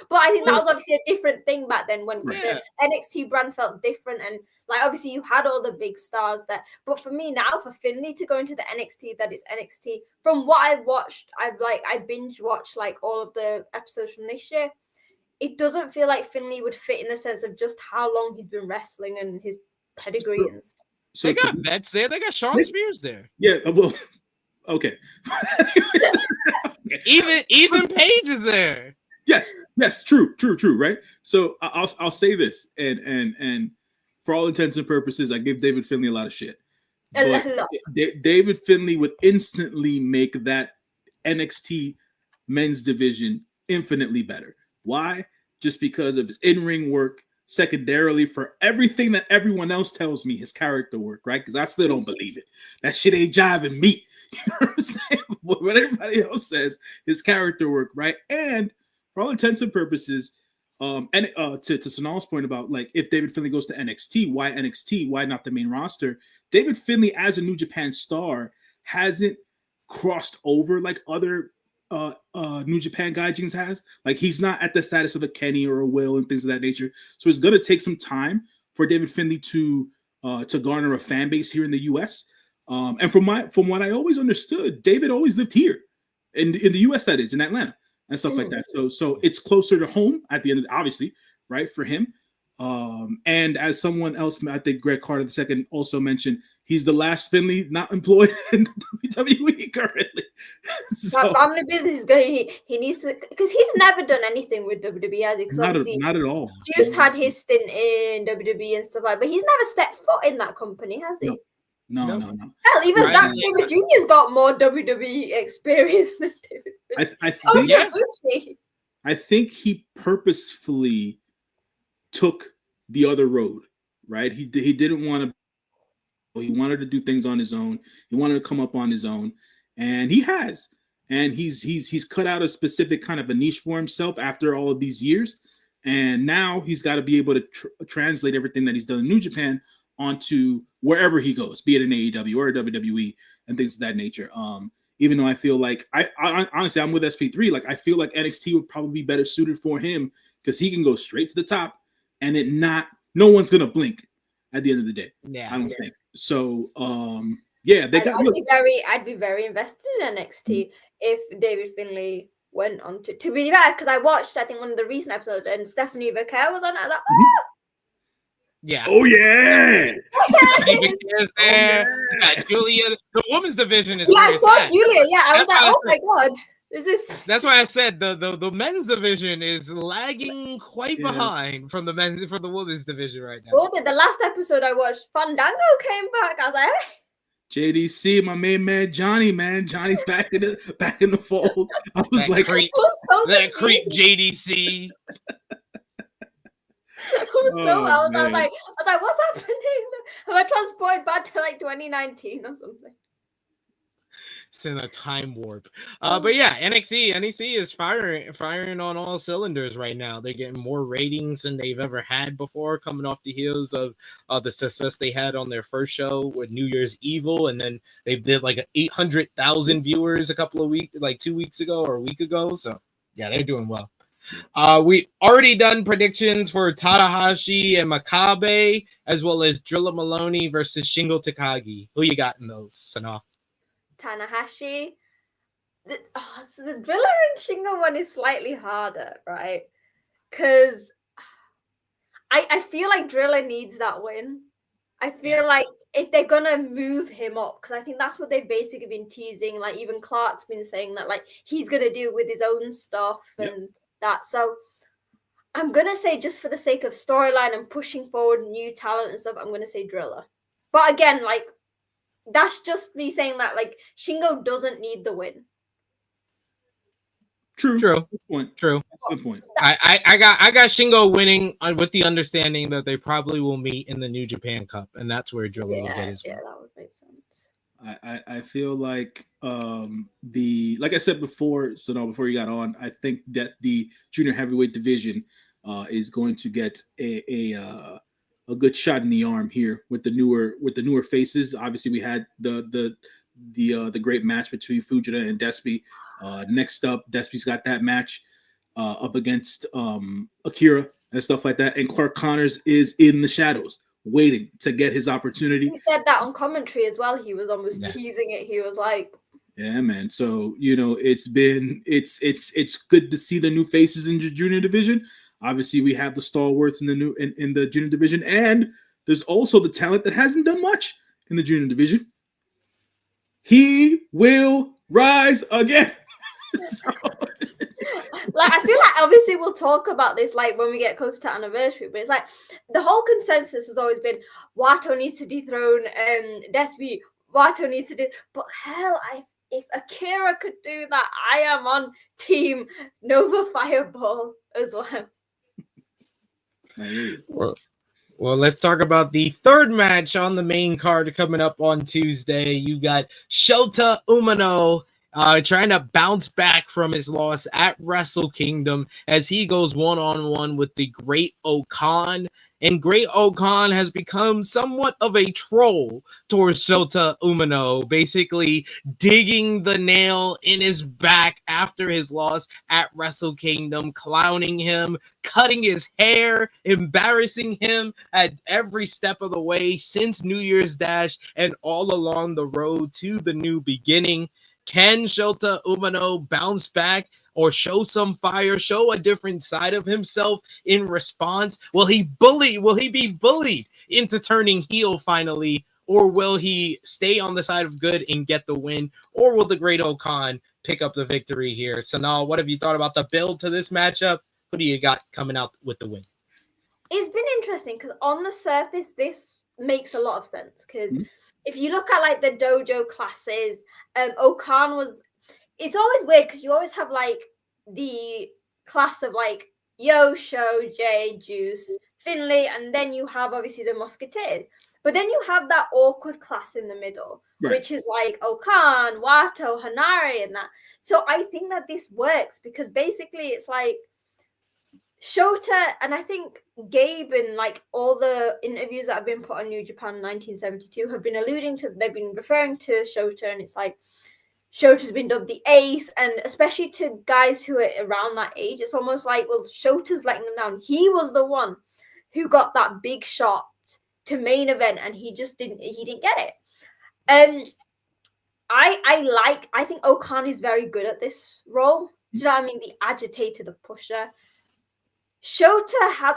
But I think that was obviously a different thing back then when the NXT brand felt different. And like, obviously you had all the big stars there. But for me now, for Finlay to go into the NXT, that is NXT, from what I've watched, I binge watched like all of the episodes from this year. It doesn't feel like Finlay would fit in the sense of just how long he's been wrestling and his pedigree and stuff. So they got vets there. They got Shawn Spears there. Yeah, well, okay. Even Page is there. Yes, true, right? So I'll say this, and for all intents and purposes, I give David Finlay a lot of shit. But David Finlay would instantly make that NXT men's division infinitely better. Why? Just because of his in-ring work, secondarily for everything that everyone else tells me, his character work, right? Because I still don't believe it. That shit ain't jiving me. You know what I'm saying? What everybody else says, his character work, right? And for all intents and purposes, And to Sonal's point about like if David Finlay goes to NXT, why NXT? Why not the main roster? David Finlay as a New Japan star hasn't crossed over like other New Japan gaijins has. Like he's not at the status of a Kenny or a Will and things of that nature. So it's gonna take some time for David Finlay to garner a fan base here in the US. And from what I always understood, David always lived here in the US, that is in Atlanta and stuff like that. So it's closer to home at the end of obviously, right, for him. And as someone else, I think Greg Carter II also mentioned, he's the last Finlay not employed in WWE currently. So, family business is going. He needs to, because he's never done anything with WWE, has he? Because obviously, not at all. Juice had his stint in WWE and stuff like that, but he's never stepped foot in that company, has he? No. Hell, even Zack Sabre Jr.'s got more WWE experience than David. I think he purposefully took the other road, right? He didn't want to. He wanted to do things on his own. He wanted to come up on his own, and he has. And he's cut out a specific kind of a niche for himself after all of these years. And now he's got to be able to translate everything that he's done in New Japan onto wherever he goes, be it in AEW or WWE and things of that nature. Even though I feel like I honestly, I'm with SP3. Like I feel like NXT would probably be better suited for him because he can go straight to the top, and no one's gonna blink at the end of the day. I don't think so. I'd be very invested in NXT if David Finlay went on to be bad, because I watched, I think, one of the recent episodes and Stephanie Becker was on it. I was like, oh! Yeah. Oh yeah. Julia, the women's division is. Yeah, I saw Julia. Yeah, I was like, oh my god. That's why I said the men's division is lagging quite behind from the women's division right now. What was it? The last episode I watched, Fandango came back. I was like, JDC, my main man Johnny's back in the fold. I was like, that creep JDC. I was like, what's happening? Have I transported back to like 2019 or something? It's in a time warp. But yeah, NXT is firing on all cylinders right now. They're getting more ratings than they've ever had before, coming off the heels of the success they had on their first show with New Year's Evil, and then they did like 800,000 viewers a couple of weeks, like 2 weeks ago or a week ago. So yeah, they're doing well. We already done predictions for Tanahashi and Makabe, as well as Drilla Maloney versus Shingo Takagi. Who you got in those, Sonal? Tanahashi. So the Driller and Shingo one is slightly harder, right? Because I feel like Driller needs that win. I feel like if they're gonna move him up, because I think that's what they've basically been teasing. Like even Clark's been saying that like he's gonna deal with his own stuff and that. So I'm gonna say, just for the sake of storyline and pushing forward new talent and stuff, I'm gonna say Driller. But again, like that's just me saying that like Shingo doesn't need the win. True. Good point. I got Shingo winning with the understanding that they probably will meet in the New Japan Cup, and that's where Driller will get his win. Yeah, that would make sense. I feel like like I said before, so no, before you got on, I think that the junior heavyweight division is going to get a good shot in the arm here with the newer faces. Obviously, we had the great match between Fujita and Despy. Next up, Despy's got that match up against Akira and stuff like that, and Clark Connors is in the shadows, waiting to get his opportunity. He said that on commentary as well. He was almost teasing it. He was like, "Yeah, man." So it's good to see the new faces in the junior division. Obviously, we have the stalwarts in the junior division, and there's also the talent that hasn't done much in the junior division. He will rise again. Like, I feel like obviously we'll talk about this like when we get closer to anniversary, but it's like the whole consensus has always been Wato needs to dethrone Despy. Wato needs to do, but hell, if Akira could do that, I am on team Nova Fireball as well. Well, let's talk about the third match on the main card coming up on Tuesday. You got Shota Umino trying to bounce back from his loss at Wrestle Kingdom as he goes one-on-one with the Great Okan. And Great Okan has become somewhat of a troll towards Shota Umino, basically digging the nail in his back after his loss at Wrestle Kingdom, clowning him, cutting his hair, embarrassing him at every step of the way since New Year's Dash and all along the road to the new beginning. Can Shota Umino bounce back or show some fire, show a different side of himself in response? Will he be bullied into turning heel finally, or will he stay on the side of good and get the win, or will the Great Okan pick up the victory here? Sanal, what have you thought about the build to this matchup? Who do you got coming out with the win? It's been interesting because on the surface, this makes a lot of sense because if you look at like the dojo classes, Okan was. It's always weird because you always have like the class of like Yosho, Jay, Juice, Finlay, and then you have obviously the Musketeers. But then you have that awkward class in the middle, which is like Okan, Wato, Hanari, and that. So I think that this works because basically it's like Shota, and I think Gabe and like all the interviews that have been put on New Japan 1972 have been alluding to, they've been referring to Shota, and it's like Shota's been dubbed the ace, and especially to guys who are around that age, it's almost like, well, Shota's letting them down. He was the one who got that big shot to main event, and he didn't get it. I think Okan is very good at this role. Do you know what I mean? The agitator, the pusher. Shota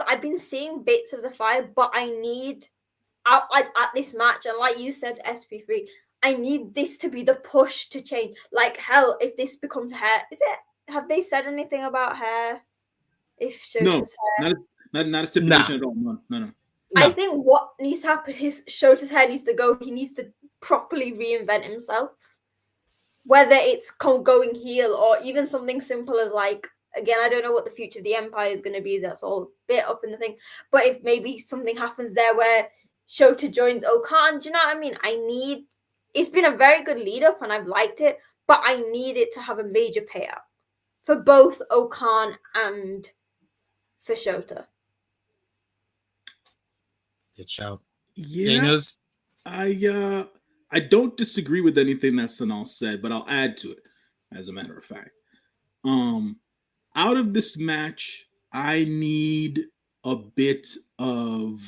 I've been seeing bits of the fire, but I need at this match, and like you said, SP3, I need this to be the push to change. Like hell, if this becomes hair, have they said anything about hair? If Shota's hair, not a stipulation at all. No. I think what needs to happen is Shota's hair needs to go. He needs to properly reinvent himself. Whether it's going heel or even something simple as like, again, I don't know what the future of the Empire is going to be. That's all a bit up in the thing. But if maybe something happens there where Shota joins Okan, do you know what I mean? It's been a very good lead up and I've liked it, but I need it to have a major payout for both Okan and for Shota. Good shout. Yeah. J-News? I don't disagree with anything that Sonal said, but I'll add to it, as a matter of fact. Out of this match, I need a bit of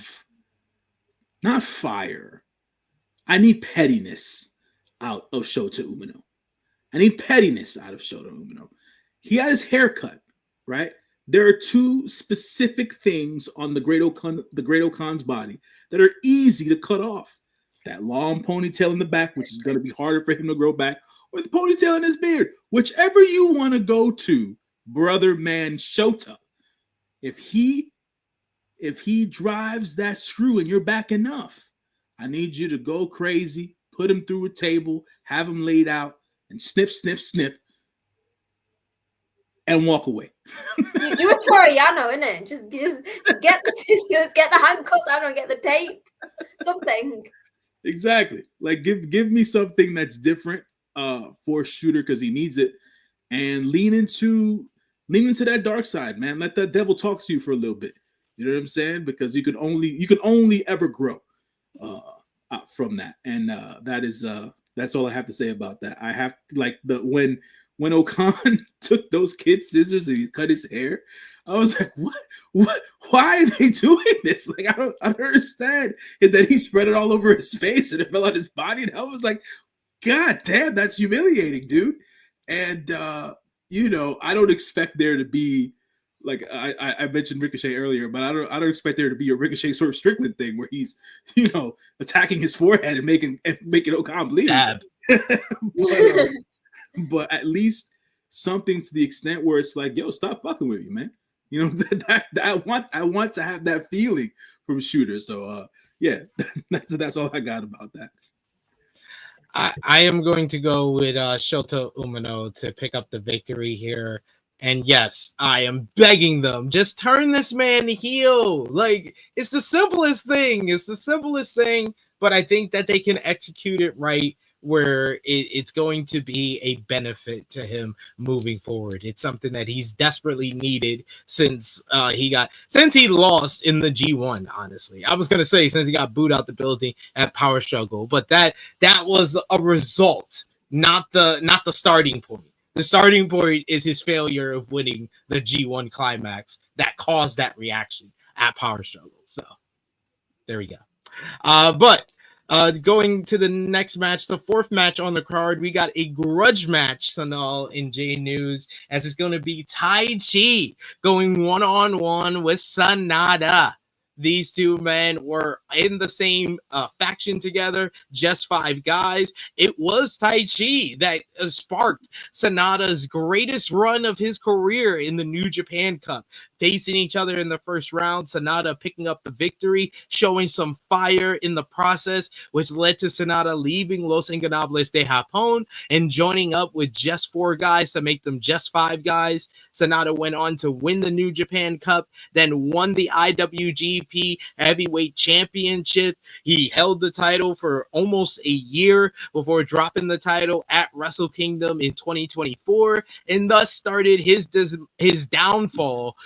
not fire. I need pettiness out of Shota Umino. I need pettiness out of Shota Umino. He had his haircut, right? There are two specific things on the Great Okan's body that are easy to cut off. That long ponytail in the back, which is going to be harder for him to grow back, or the ponytail in his beard. Whichever you want to go to, brother man Shota. If he drives that screw in your back enough, I need you to go crazy, put him through a table, have him laid out, and snip, snip, snip, and walk away. You do a Toriano, innit? Just get the scissors, get the handcuff down, and get the tape. Something. Exactly. Like give me something that's different for Shooter because he needs it, and lean into that dark side, man. Let that devil talk to you for a little bit. You know what I'm saying? Because you can only ever grow from that, and that's all I have to say about that. I have like when Okan took those kid scissors and he cut his hair, I was like, what? Why are they doing this? Like, I don't understand. And then he spread it all over his face and it fell on his body, and I was like, God damn, that's humiliating, dude. And I don't expect there to be. Like I mentioned Ricochet earlier, but I don't expect there to be a Ricochet sort of Strickland thing where he's attacking his forehead and making Okan bleed. but at least something to the extent where it's like, yo, stop fucking with me, man. That I want to have that feeling from Shooter. So yeah, that's all I got about that. I am going to go with Shota Umino to pick up the victory here. And yes, I am begging them, just turn this man heel. Like, it's the simplest thing. But I think that they can execute it right where it's going to be a benefit to him moving forward. It's something that he's desperately needed since he lost in the G1. Honestly, I was gonna say since he got booed out the building at Power Struggle, but that was a result, not the starting point. The starting point is his failure of winning the G1 climax that caused that reaction at Power Struggle. So there we go. But going to the next match, the fourth match on the card, we got a grudge match, Sonal in J-News, as it's going to be Taichi going one-on-one with Sanada. These two men were in the same faction together, just 5 guys. It was Taichi that sparked Sanada's greatest run of his career in the New Japan Cup. Facing each other in the first round, Sanada picking up the victory, showing some fire in the process, which led to Sanada leaving Los Ingobernables de Japón and joining up with just 4 guys to make them just 5 guys. Sanada went on to win the New Japan Cup, then won the IWGP Heavyweight Championship. He held the title for almost a year before dropping the title at Wrestle Kingdom in 2024, and thus started his downfall.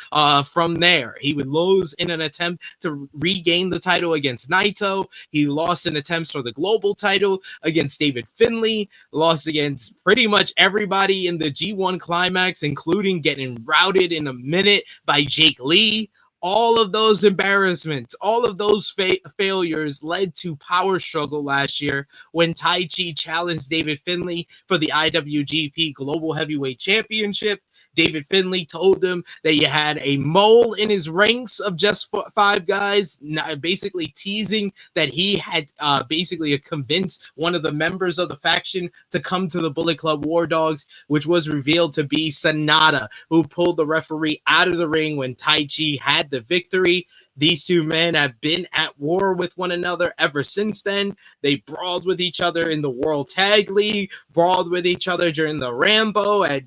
From there, he would lose in an attempt to regain the title against Naito. He lost in attempts for the global title against David Finlay, lost against pretty much everybody in the G1 climax, including getting routed in a minute by Jake Lee. All of those embarrassments, all of those failures led to Power Struggle last year when Taichi challenged David Finlay for the IWGP Global Heavyweight Championship. David Finlay told him that you had a mole in his ranks of just 5 guys, basically teasing that he had basically convinced one of the members of the faction to come to the Bullet Club War Dogs, which was revealed to be Sanada, who pulled the referee out of the ring when Taichi had the victory. These two men have been at war with one another ever since then. They brawled with each other in the World Tag League, brawled with each other during the Rambo at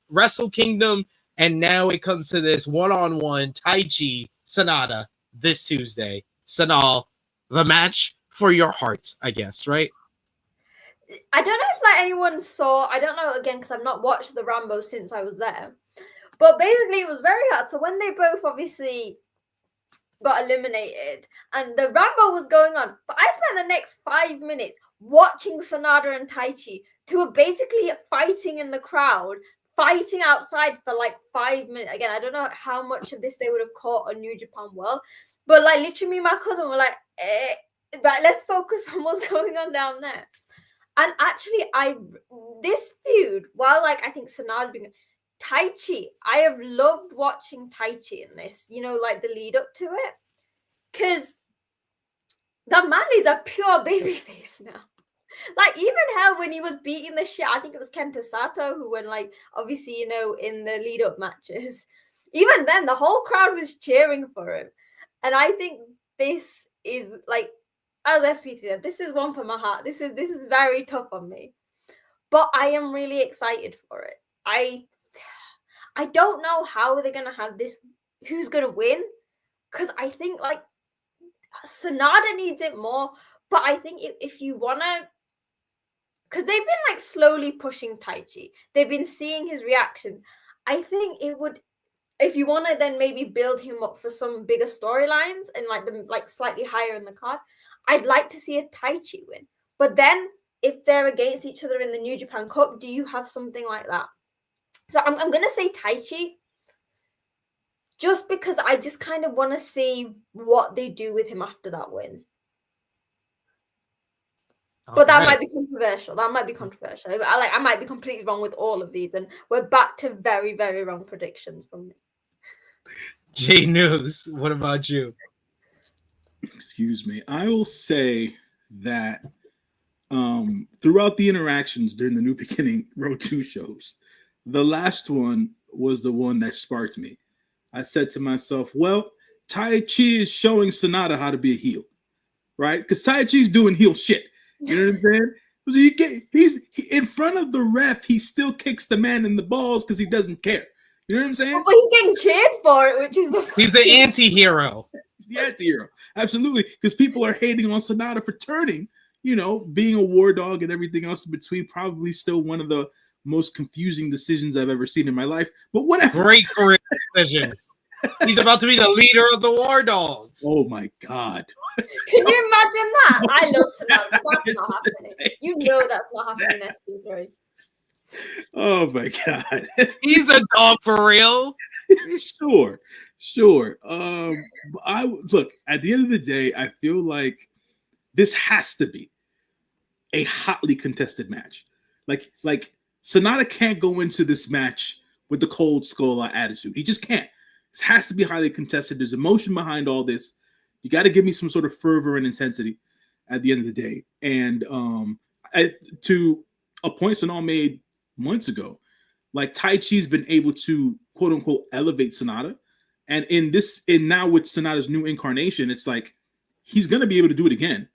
Wrestle Kingdom, and now it comes to this one-on-one Taichi Sanada this Tuesday. Sonal, the match for your heart, I guess, right? I don't know if anyone saw, I don't know again because I've not watched the Rambo since I was there, but basically it was very hard. So when they both obviously got eliminated and the Rambo was going on, but I spent the next 5 minutes watching Sanada and Taichi, who were basically fighting in the crowd, fighting outside for 5 minutes. Again, I don't know how much of this they would have caught on New Japan World, but literally me and my cousin were right, let's focus on what's going on down there. And actually, this feud, while I think Sanada being Taichi, I have loved watching Taichi in this, the lead up to it. Because the man is a pure babyface now. Even hell, when he was beating the shit, I think it was Kenta Sato who went, obviously, in the lead up matches. Even then, the whole crowd was cheering for him. And I think this is, as SP3, this is one for my heart. This is very tough on me. But I am really excited for it. I don't know how they're going to have this, who's going to win, because I think, Sanada needs it more, but I think if you want to, because they've been, slowly pushing Taichi. They've been seeing his reaction. I think it would, if you want to then maybe build him up for some bigger storylines and, slightly higher in the card, I'd like to see a Taichi win. But then, if they're against each other in the New Japan Cup, do you have something like that? So I'm going to say Taichi, just because I just kind of want to see what they do with him after that win. But that might be controversial. I might be completely wrong with all of these, and we're back to very, very wrong predictions from me. J-News, what about you? Excuse me. I will say that throughout the interactions during the New Beginning Road 2 shows, the last one was the one that sparked me. I said to myself, well, Taichi is showing Sanada how to be a heel, right? Because Taichi's doing heel shit. You know what I'm saying? He's in front of the ref. He still kicks the man in the balls because he doesn't care. You know what I'm saying? But he's getting cheered for it, which is he's the anti-hero. He's the anti-hero. Absolutely. Because people are hating on Sanada for turning, you know, being a war dog and everything else in between, probably still one of the most confusing decisions I've ever seen in my life. But whatever. Great career decision. He's about to be the leader of the War Dogs. Oh my God. Can you imagine that? I love Sonal, but that's not happening. You know that's not happening in SP3. Oh my God. He's a dog for real. Sure. I look, at the end of the day, I feel like this has to be a hotly contested match. Like Sanada can't go into this match with the cold skull attitude. He just can't. This has to be highly contested. There's emotion behind all this. You got to give me some sort of fervor and intensity at the end of the day. And to a point Sonal made months ago, like Taichi's been able to quote unquote elevate Sanada. And now with Sanada's new incarnation, it's like he's gonna be able to do it again.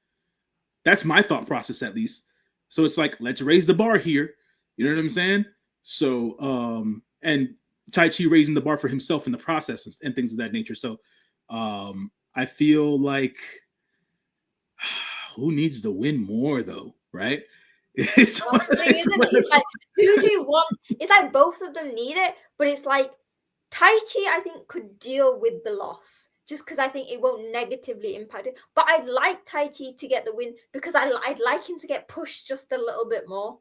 That's my thought process, at least. So it's like, let's raise the bar here. You know what I'm saying? So and Taichi raising the bar for himself in the process and things of that nature. So I feel like who needs to win more though, right? It's like, who do you want? It's like both of them need it, but it's like Taichi, I think, could deal with the loss just because I think it won't negatively impact it. But I'd like Taichi to get the win because I'd like him to get pushed just a little bit more.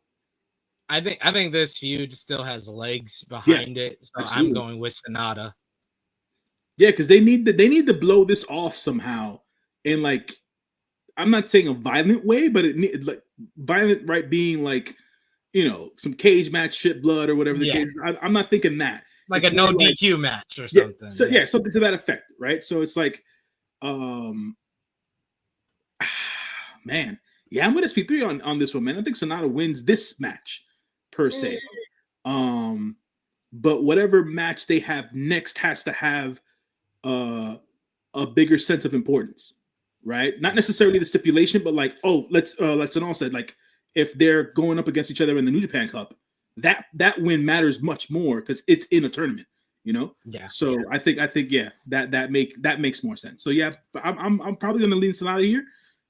I think this feud still has legs behind it, so absolutely. I'm going with Sanada. Yeah, because they need to blow this off somehow in, like, I'm not saying a violent way, but it like violent, right? Being like, you know, some cage match, shit, blood, or whatever the case. I'm not thinking that. Like it's a no DQ match or something. Yeah, so, something to that effect, right? So it's like, man, yeah, I'm with SP3 on this one, man. I think Sanada wins this match per se. But whatever match they have next has to have a bigger sense of importance, right? Not necessarily the stipulation, but like, like Sonal said, like if they're going up against each other in the New Japan Cup, that win matters much more because it's in a tournament, you know. Yeah. So yeah. I think that makes more sense. So yeah, I'm probably gonna lean Sanada here,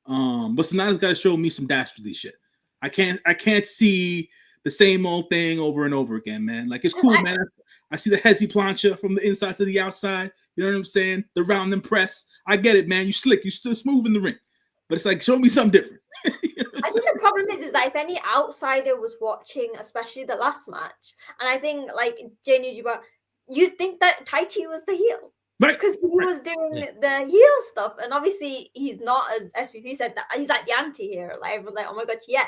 but Sanada's got to show me some dastardly shit. I can't see the same old thing over and over again, man. Like it's cool, man. I see the Hezi plancha from the inside to the outside. You know what I'm saying? The round and press. I get it, man. You slick. You still smooth in the ring, but it's like show me something different. You know I think the problem is that if any outsider was watching, especially the last match, and I think like J-News, you'd think that Taichi was the heel, right? Because he was doing the heel stuff, and obviously he's not, as SP3 said, that he's like the anti-hero. Like everyone's like, oh my god, yes.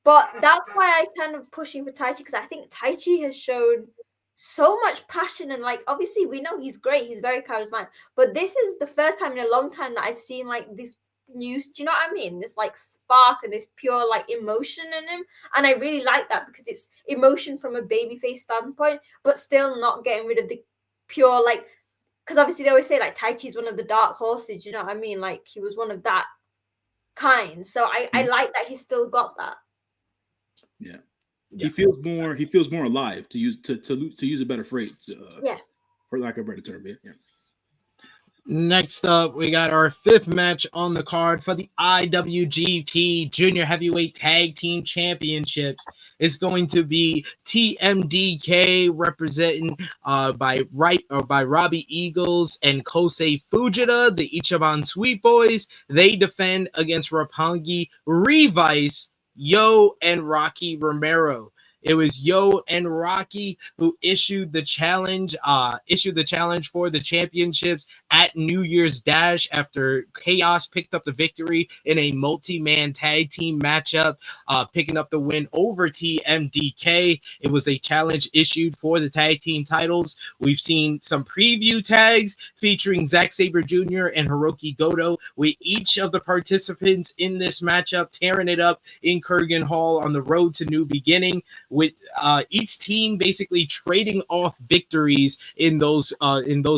But that's why I kind of pushing for Taichi because I think Taichi has shown so much passion and like obviously we know he's great, he's very charismatic, but this is the first time in a long time that I've seen like this news, do you know what I mean? This like spark and this pure like emotion in him, and I really like that because it's emotion from a babyface standpoint, but still not getting rid of the pure like, because obviously they always say like Taichi's one of the dark horses, you know what I mean? Like he was one of that kind, so I like that he's still got that. Yeah. He feels more alive, to use a better phrase. For lack of a better term. Yeah. Next up, we got our fifth match on the card for the IWGP Junior Heavyweight Tag Team Championships. It's going to be TMDK represented by Robbie Eagles and Kosei Fujita, the Ichiban Sweet Boys. They defend against Roppongi Revice, Yo, and Rocky Romero. It was Yo and Rocky who issued the challenge for the championships at New Year's Dash after Chaos picked up the victory in a multi-man tag team matchup, picking up the win over TMDK. It was a challenge issued for the tag team titles. We've seen some preview tags featuring Zack Sabre Jr. and Hirooki Goto, with each of the participants in this matchup tearing it up in Kurgan Hall on the road to New Beginning, with each team basically trading off victories in those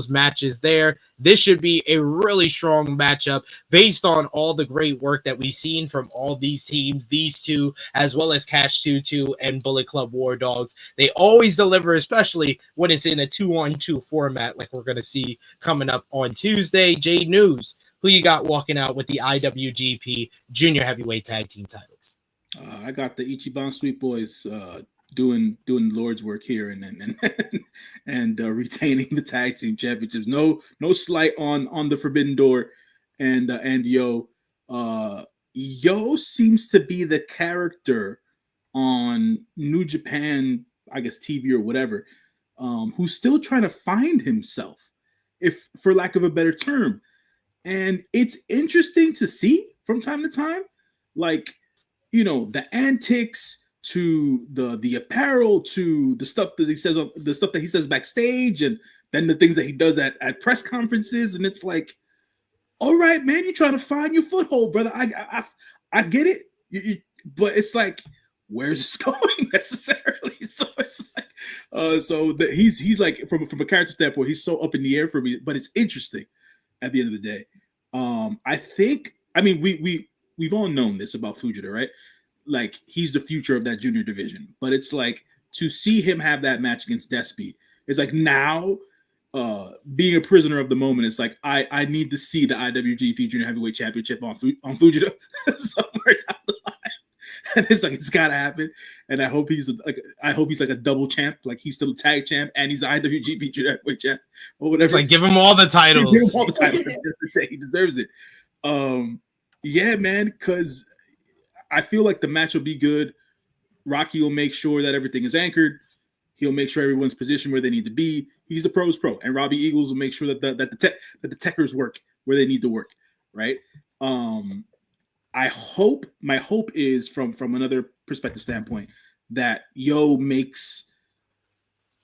matches there. This should be a really strong matchup based on all the great work that we've seen from all these teams, these two, as well as Cash 2-2 and Bullet Club War Dogs. They always deliver, especially when it's in a 2-on-2 format like we're going to see coming up on Tuesday. J-News, who you got walking out with the IWGP Junior Heavyweight Tag Team titles? I got the Ichiban Sweet Boys doing Lord's work here and retaining the tag team championships. No slight on the Forbidden Door and Yo. Yo seems to be the character on New Japan, I guess TV or whatever, who's still trying to find himself, if for lack of a better term. And it's interesting to see from time to time, like, you know, the antics to the apparel to the stuff that he says backstage, and then the things that he does at press conferences. And it's like, all right, man, you're trying to find your foothold, brother. I get it, but it's like, where's this going necessarily? So it's like, he's like from a character standpoint, he's so up in the air for me. But it's interesting at the end of the day. I mean, we've all known this about Fujita, right? Like, he's the future of that junior division. But it's like, to see him have that match against Despy, it's like, now being a prisoner of the moment, it's like, I need to see the IWGP Junior Heavyweight Championship on Fujita somewhere down the line. And it's like, it's gotta happen. And I hope he's like a double champ, like he's still a tag champ and he's the IWGP Junior Heavyweight champ or whatever. It's like, give him all the titles. Give him all the titles. He deserves it. Yeah, man, because I feel like the match will be good. Rocky will make sure that everything is anchored. He'll make sure everyone's positioned where they need to be. He's the pro's pro, and Robbie Eagles will make sure that the techers work where they need to work, right? My hope is from another perspective standpoint that Yo makes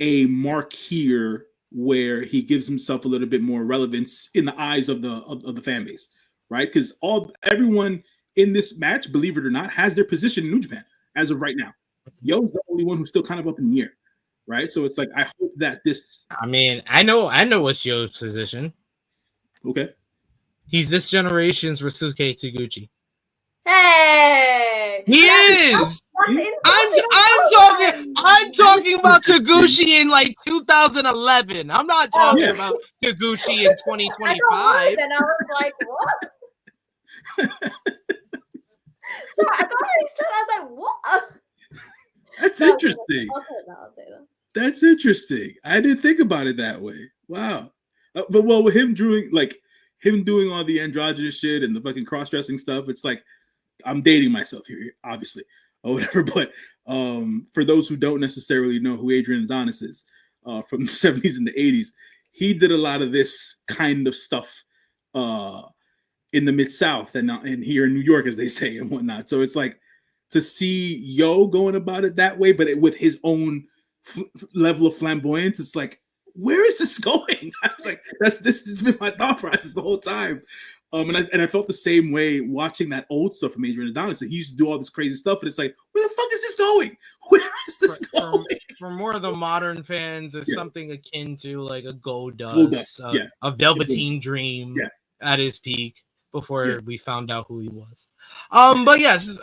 a mark here where he gives himself a little bit more relevance in the eyes of the fan base, right? Because everyone in this match, believe it or not, has their position in New Japan as of right now. Yo's the only one who's still kind of up in the air, right? So it's like, I hope that this. I mean, I know what's Yo's position. Okay. He's this generation's Ryosuke Taguchi. Hey, he is. I'm talking about Taguchi in like 2011. I'm not talking about Taguchi in 2025. Then I was like, what? So I got really stressed. I was like, what? That's interesting. I'll say that. That's interesting. I didn't think about it that way. Wow. But with him doing all the androgynous shit and the fucking cross-dressing stuff, it's like, I'm dating myself here, obviously, or whatever. But for those who don't necessarily know who Adrian Adonis is from the 70s and the 80s, he did a lot of this kind of stuff in the Mid-South and here in New York, as they say, and whatnot. So it's like, to see Yo going about it that way, but with his own level of flamboyance, it's like, where is this going? I was like, this has been my thought process the whole time. And I felt the same way watching that old stuff from Adrian Adonis. He used to do all this crazy stuff, and it's like, where the fuck is this going? Where is this going? For more of the modern fans, it's something akin to like a Goldust, a Velveteen Dream at his peak before we found out who he was. But yes,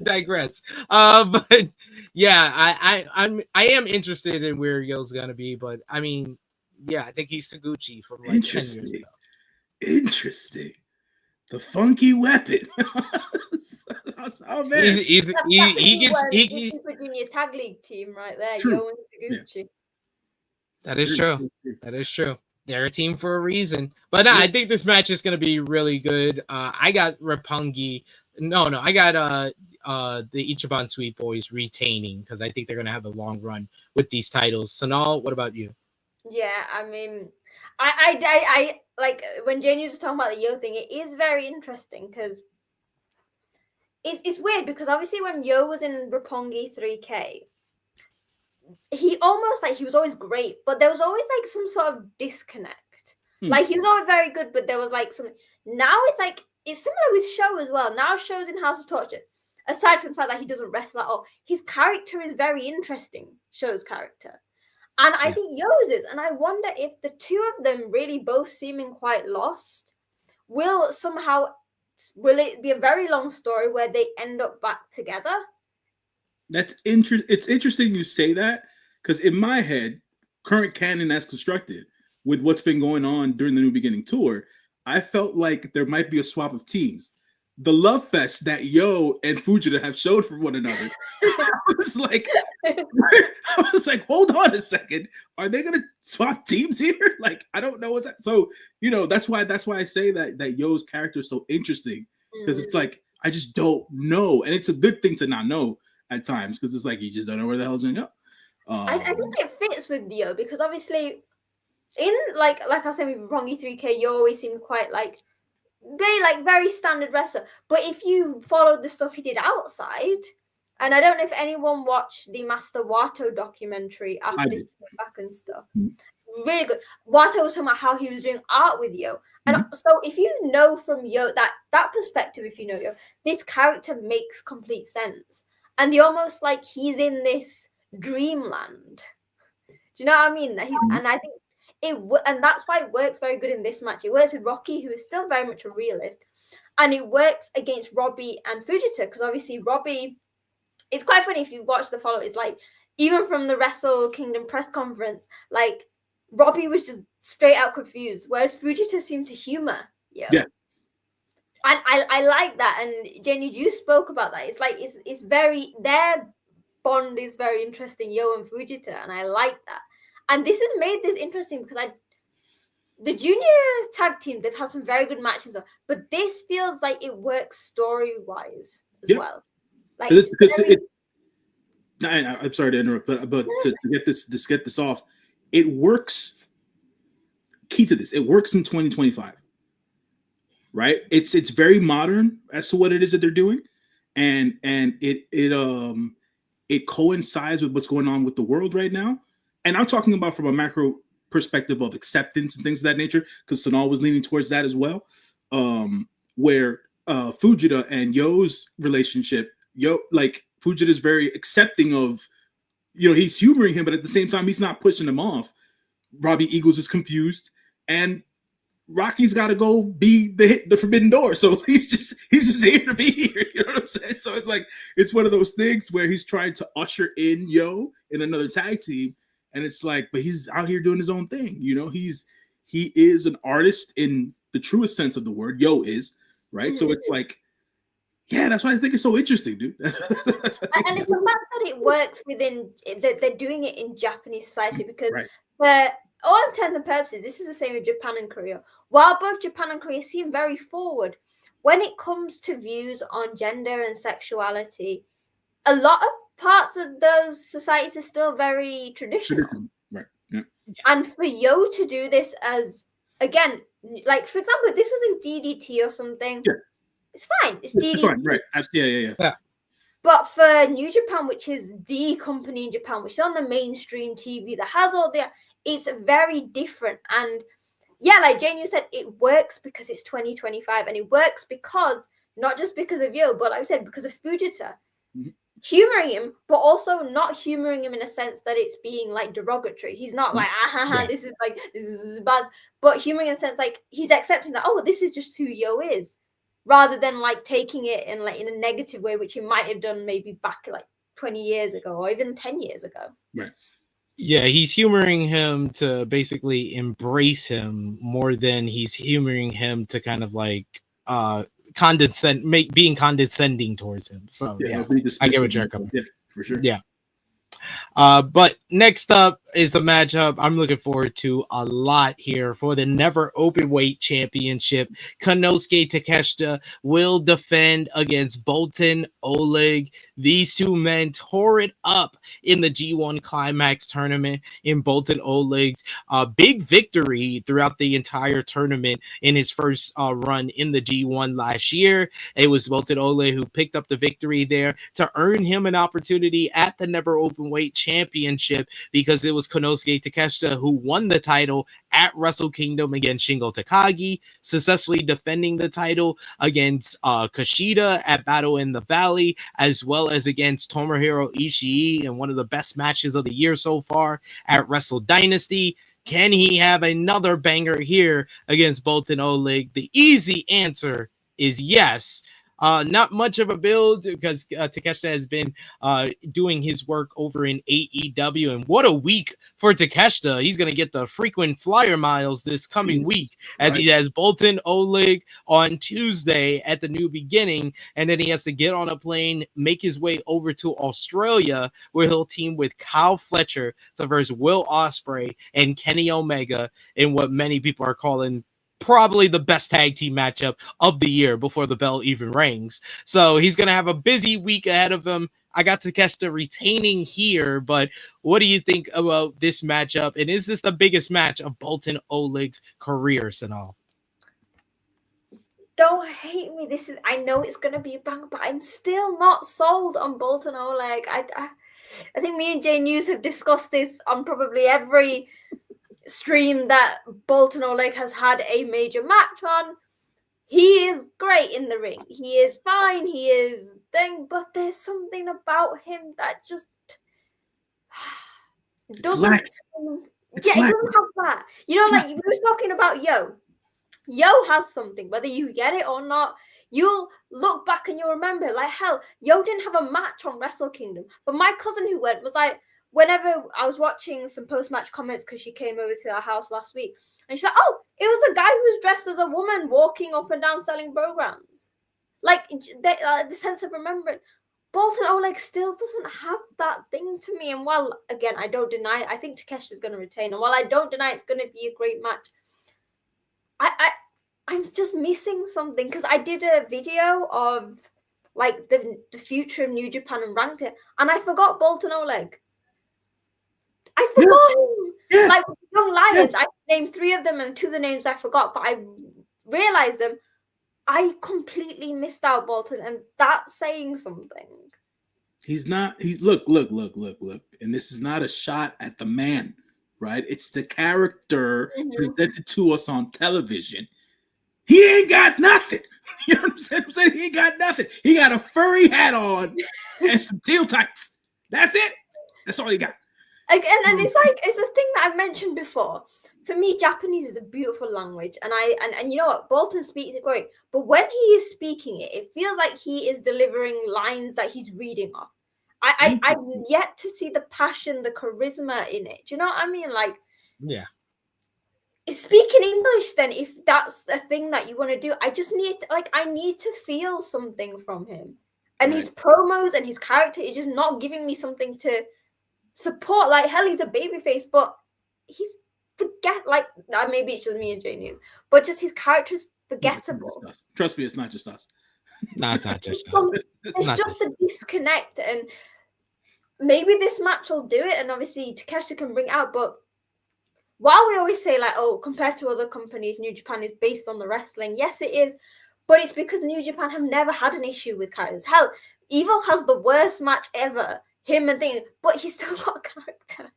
digress. But yeah, I am interested in where Yo's gonna be, but I mean, yeah, I think he's Taguchi from like 10 years ago. Interesting. The funky weapon. Oh man, he gets Virginia tag league team right there. True. Yo and Taguchi. Yeah. That is true. That is true. They're a team for a reason. But no, I think this match is going to be really good. I got Roppongi. No, I got the Ichiban Sweet Boys retaining because I think they're going to have a long run with these titles. Sonal, what about you? Yeah, I mean, I like when J-News was talking about the Yo thing, it is very interesting because it's weird because obviously when Yo was in Roppongi 3K, he almost like he was always great, but there was always like some sort of disconnect. Like he was always very good, but there was like something. Now it's like it's similar with Show as well. Now Show's in House of Torture. Aside from the fact that he doesn't wrestle at all, his character is very interesting. Show's character, and I think Yo's is. And I wonder if the two of them really both seeming quite lost, will it be a very long story where they end up back together? That's interesting. It's interesting you say that because in my head, current canon as constructed with what's been going on during the New Beginning tour, I felt like there might be a swap of teams. The love fest that Yo and Fujita have showed for one another. I was like, hold on a second. Are they gonna swap teams here? Like, I don't know what's that. So, that's why I say that Yo's character is so interesting. Because it's like, I just don't know. And it's a good thing to not know at times, because it's like you just don't know where the hell's gonna go. I think it fits with Yo, because obviously in like I was saying with Rongi 3K, you always seem quite very standard wrestler. But if you followed the stuff he did outside, and I don't know if anyone watched the Master Wato documentary after he came back and stuff. Really good. Wato was talking about how he was doing art with Yo. And so if you know from Yo that perspective, if you know Yo, this character makes complete sense. And you're almost like he's in this dreamland. Do you know what I mean? And I think and that's why it works very good in this match. It works with Rocky, who is still very much a realist, and it works against Robbie and Fujita, because obviously Robbie, it's quite funny if you watch the follow. It's like, even from the Wrestle Kingdom press conference, like Robbie was just straight out confused, whereas Fujita seemed to humor. Yeah. And I like that. And Jenny, you spoke about that. It's like it's very, their bond is very interesting, Yo and Fujita, and I like that. And this has made this interesting because the junior tag team, they've had some very good matches, but this feels like it works story-wise as well. Like, I'm sorry to interrupt, but to get this off, it works. Key to this, it works in 2025, right? It's very modern as to what it is that they're doing, and it coincides with what's going on with the world right now. And I'm talking about from a macro perspective of acceptance and things of that nature, because Sonal was leaning towards that as well. Where Fujita and Yo's relationship, Fujita is very accepting of, he's humoring him, but at the same time, he's not pushing him off. Robbie Eagles is confused, and Rocky's got to go be the forbidden door. So he's just here to be here. You know what I'm saying? So it's like, it's one of those things where he's trying to usher in Yo in another tag team. And it's like, but he's out here doing his own thing. He is an artist in the truest sense of the word. Yo is, right? So it's like, yeah, that's why I think it's so interesting, dude. And it's the fact that it works within, that they're doing it in Japanese society, because for all intents and purposes, this is the same with Japan and Korea. While both Japan and Korea seem very forward, when it comes to views on gender and sexuality, a lot of parts of those societies are still very traditional. Right. Yeah. And for Yo to do this as, again, like, for example, if this was in DDT or something, it's fine. It's DDT. It's fine. Right. Yeah. But for New Japan, which is the company in Japan, which is on the mainstream TV, that has all the, it's very different. And yeah, like Jane, you said, it works because it's 2025, and it works because, not just because of Yo, but like I said, because of Fujita. Humoring him, but also not humoring him in a sense that it's being like derogatory. He's not like, this is bad, but humoring in a sense like he's accepting that, oh, this is just who Yo is, rather than like taking it in a negative way, which he might have done maybe back like 20 years ago or even 10 years ago. Right. Yeah, he's humoring him to basically embrace him more than he's humoring him to kind of like being condescending towards him. So yeah, I get what you're coming. Yeah, for sure. Yeah. But next up is a matchup I'm looking forward to a lot here for the Never Openweight Championship. Konosuke Takeshita will defend against Boltin Oleg. These two men tore it up in the G1 Climax tournament in Boltin Oleg's big victory throughout the entire tournament in his first run in the G1 last year. It was Boltin Oleg who picked up the victory there to earn him an opportunity at the Never Openweight Championship, because it was Konosuke Takeshita who won the title at Wrestle Kingdom against Shingo Takagi, successfully defending the title against Kushida at Battle in the Valley, as well as against Tomohiro Ishii in one of the best matches of the year so far at Wrestle Dynasty. Can he have another banger here against Boltin Oleg? The easy answer is yes. Not much of a build because Takeshita has been doing his work over in AEW, and what a week for Takeshita. He's going to get the frequent flyer miles this coming week as he has Boltin Oleg on Tuesday at the New Beginning, and then he has to get on a plane, make his way over to Australia, where he'll team with Kyle Fletcher to versus Will Ospreay and Kenny Omega in what many people are calling probably the best tag team matchup of the year before the bell even rings. So he's going to have a busy week ahead of him. I got Takeshita retaining here, but what do you think about this matchup? And is this the biggest match of Boltin Oleg's career, Sonal? Don't hate me. I know it's going to be a bang, but I'm still not sold on Boltin Oleg. I think me and J-News have discussed this on probably every stream that Boltin Oleg has had a major match on. He is great in the ring. He is fine. He is thing, but there's something about him that just doesn't. It doesn't have that. You know, like we were talking about Yo. Yo has something, whether you get it or not. You'll look back and you'll remember, like, hell, Yo didn't have a match on Wrestle Kingdom, but my cousin who went was like, whenever I was watching some post-match comments because she came over to our house last week, and she's like, oh, it was a guy who was dressed as a woman walking up and down selling programs. Like, the sense of remembering. Boltin Oleg still doesn't have that thing to me. And while, again, I don't deny it, I think Takeshi's going to retain. And while I don't deny it's going to be a great match, I'm just missing something. Because I did a video of, like, the future of New Japan and ranked it. And I forgot Boltin Oleg. I forgot him. Yeah. Like Young Lions, I named 3 of them and 2 of the names I forgot, but I realized them. I completely missed out Boltin, and that's saying something. He's look, and this is not a shot at the man, right? It's the character presented to us on television. He ain't got nothing. You know what I'm saying? He ain't got nothing. He got a furry hat on and some teal tights. That's it. That's all he got. And it's like, it's a thing that I've mentioned before. For me, Japanese is a beautiful language, and you know what? Boltin speaks it great, but when he is speaking it, it feels like he is delivering lines that he's reading off. I've yet to see the passion, the charisma in it. Do you know what I mean? Like, yeah. Speak in English then, if that's a thing that you want to do. I just need, I need to feel something from him, and his promos and his character is just not giving me something to support. Like, hell, he's a babyface, but he's maybe it's just me and J-News, but just his character is forgettable. Trust me, it's not just us. No, it's not just us. It's just a disconnect, and maybe this match will do it, and obviously Takeshi can bring it out, but while we always say, like, oh, compared to other companies, New Japan is based on the wrestling, yes, it is, but it's because New Japan have never had an issue with characters. Hell, Evil has the worst match ever, him and things, but he's still got a character.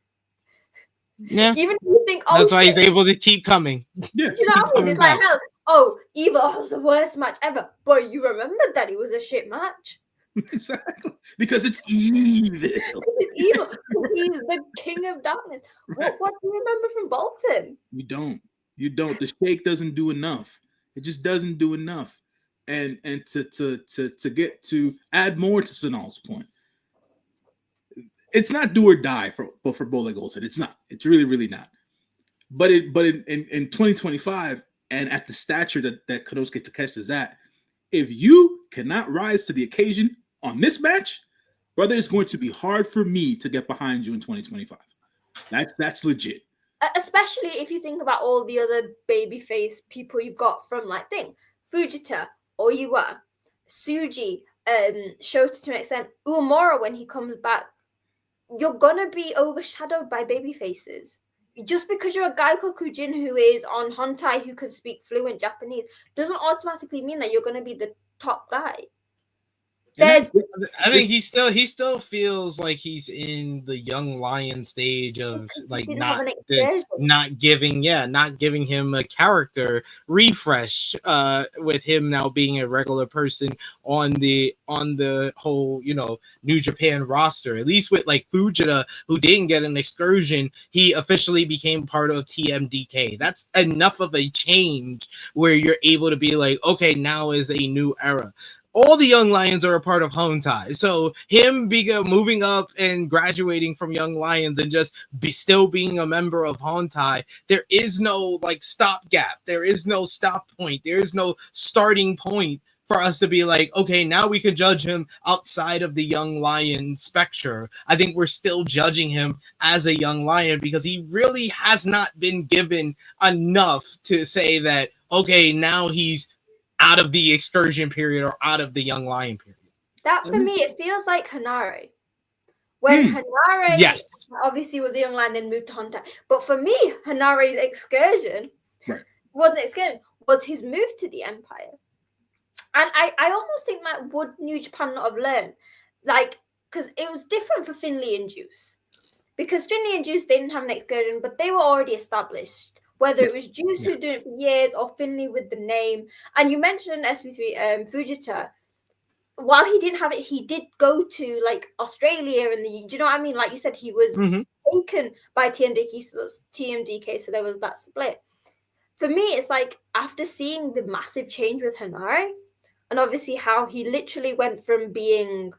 Yeah, even if you think, oh, that's why he's able to keep coming. Yeah, you know what I mean? It's like, hell, oh, Evil was the worst match ever, but you remembered that it was a shit match. Exactly, because it's evil. It's evil. He's the king of darkness. Right. What do you remember from Boltin? You don't. The shake doesn't do enough. It just doesn't do enough. And to get to add more to Sonal's point, it's not do or die for Bola Goldstein. It's not. It's really, really not. But in 2025 and at the stature that Konosuke Takeshi is at, if you cannot rise to the occasion on this match, brother, it's going to be hard for me to get behind you in 2025. That's legit. Especially if you think about all the other babyface people you've got from Fujita, Oiwa, Suji, Shota to an extent, Uemura when he comes back. You're gonna be overshadowed by baby faces. Just because you're a Gaikokujin who is on Hontai who can speak fluent Japanese doesn't automatically mean that you're gonna be the top guy. I think he still feels like he's in the young lion stage of not giving him a character refresh with him now being a regular person on the whole New Japan roster. At least with Fujita, who didn't get an excursion, he officially became part of TMDK. That's enough of a change where you're able to be like, okay, now is a new era. all the young lions are a part of Hontai. So him moving up and graduating from young lions and just still being a member of Hontai, there is no like stopgap. There is no stop point. There is no starting point for us to be like, okay, now we can judge him outside of the young lion spectrum. I think we're still judging him as a young lion because he really has not been given enough to say that, okay, now he's out of the excursion period or out of the young lion period. That for me, it feels like Hanare. When Hanare yes, obviously was a young lion, then moved to Hontai. But for me, Hanare's excursion wasn't excursion, was his move to the Empire. And I almost think that would New Japan not have learned, like, because it was different for Finlay and Juice. Because Finlay and Juice, they didn't have an excursion, but they were already established. Whether it was Juice who did it for years or Finlay with the name. And you mentioned SP3, Fujita. While he didn't have it, he did go to like Australia and do you know what I mean? Like you said, he was taken by TMDK, so there was that split. For me, it's like after seeing the massive change with Hanare, and obviously how he literally went from being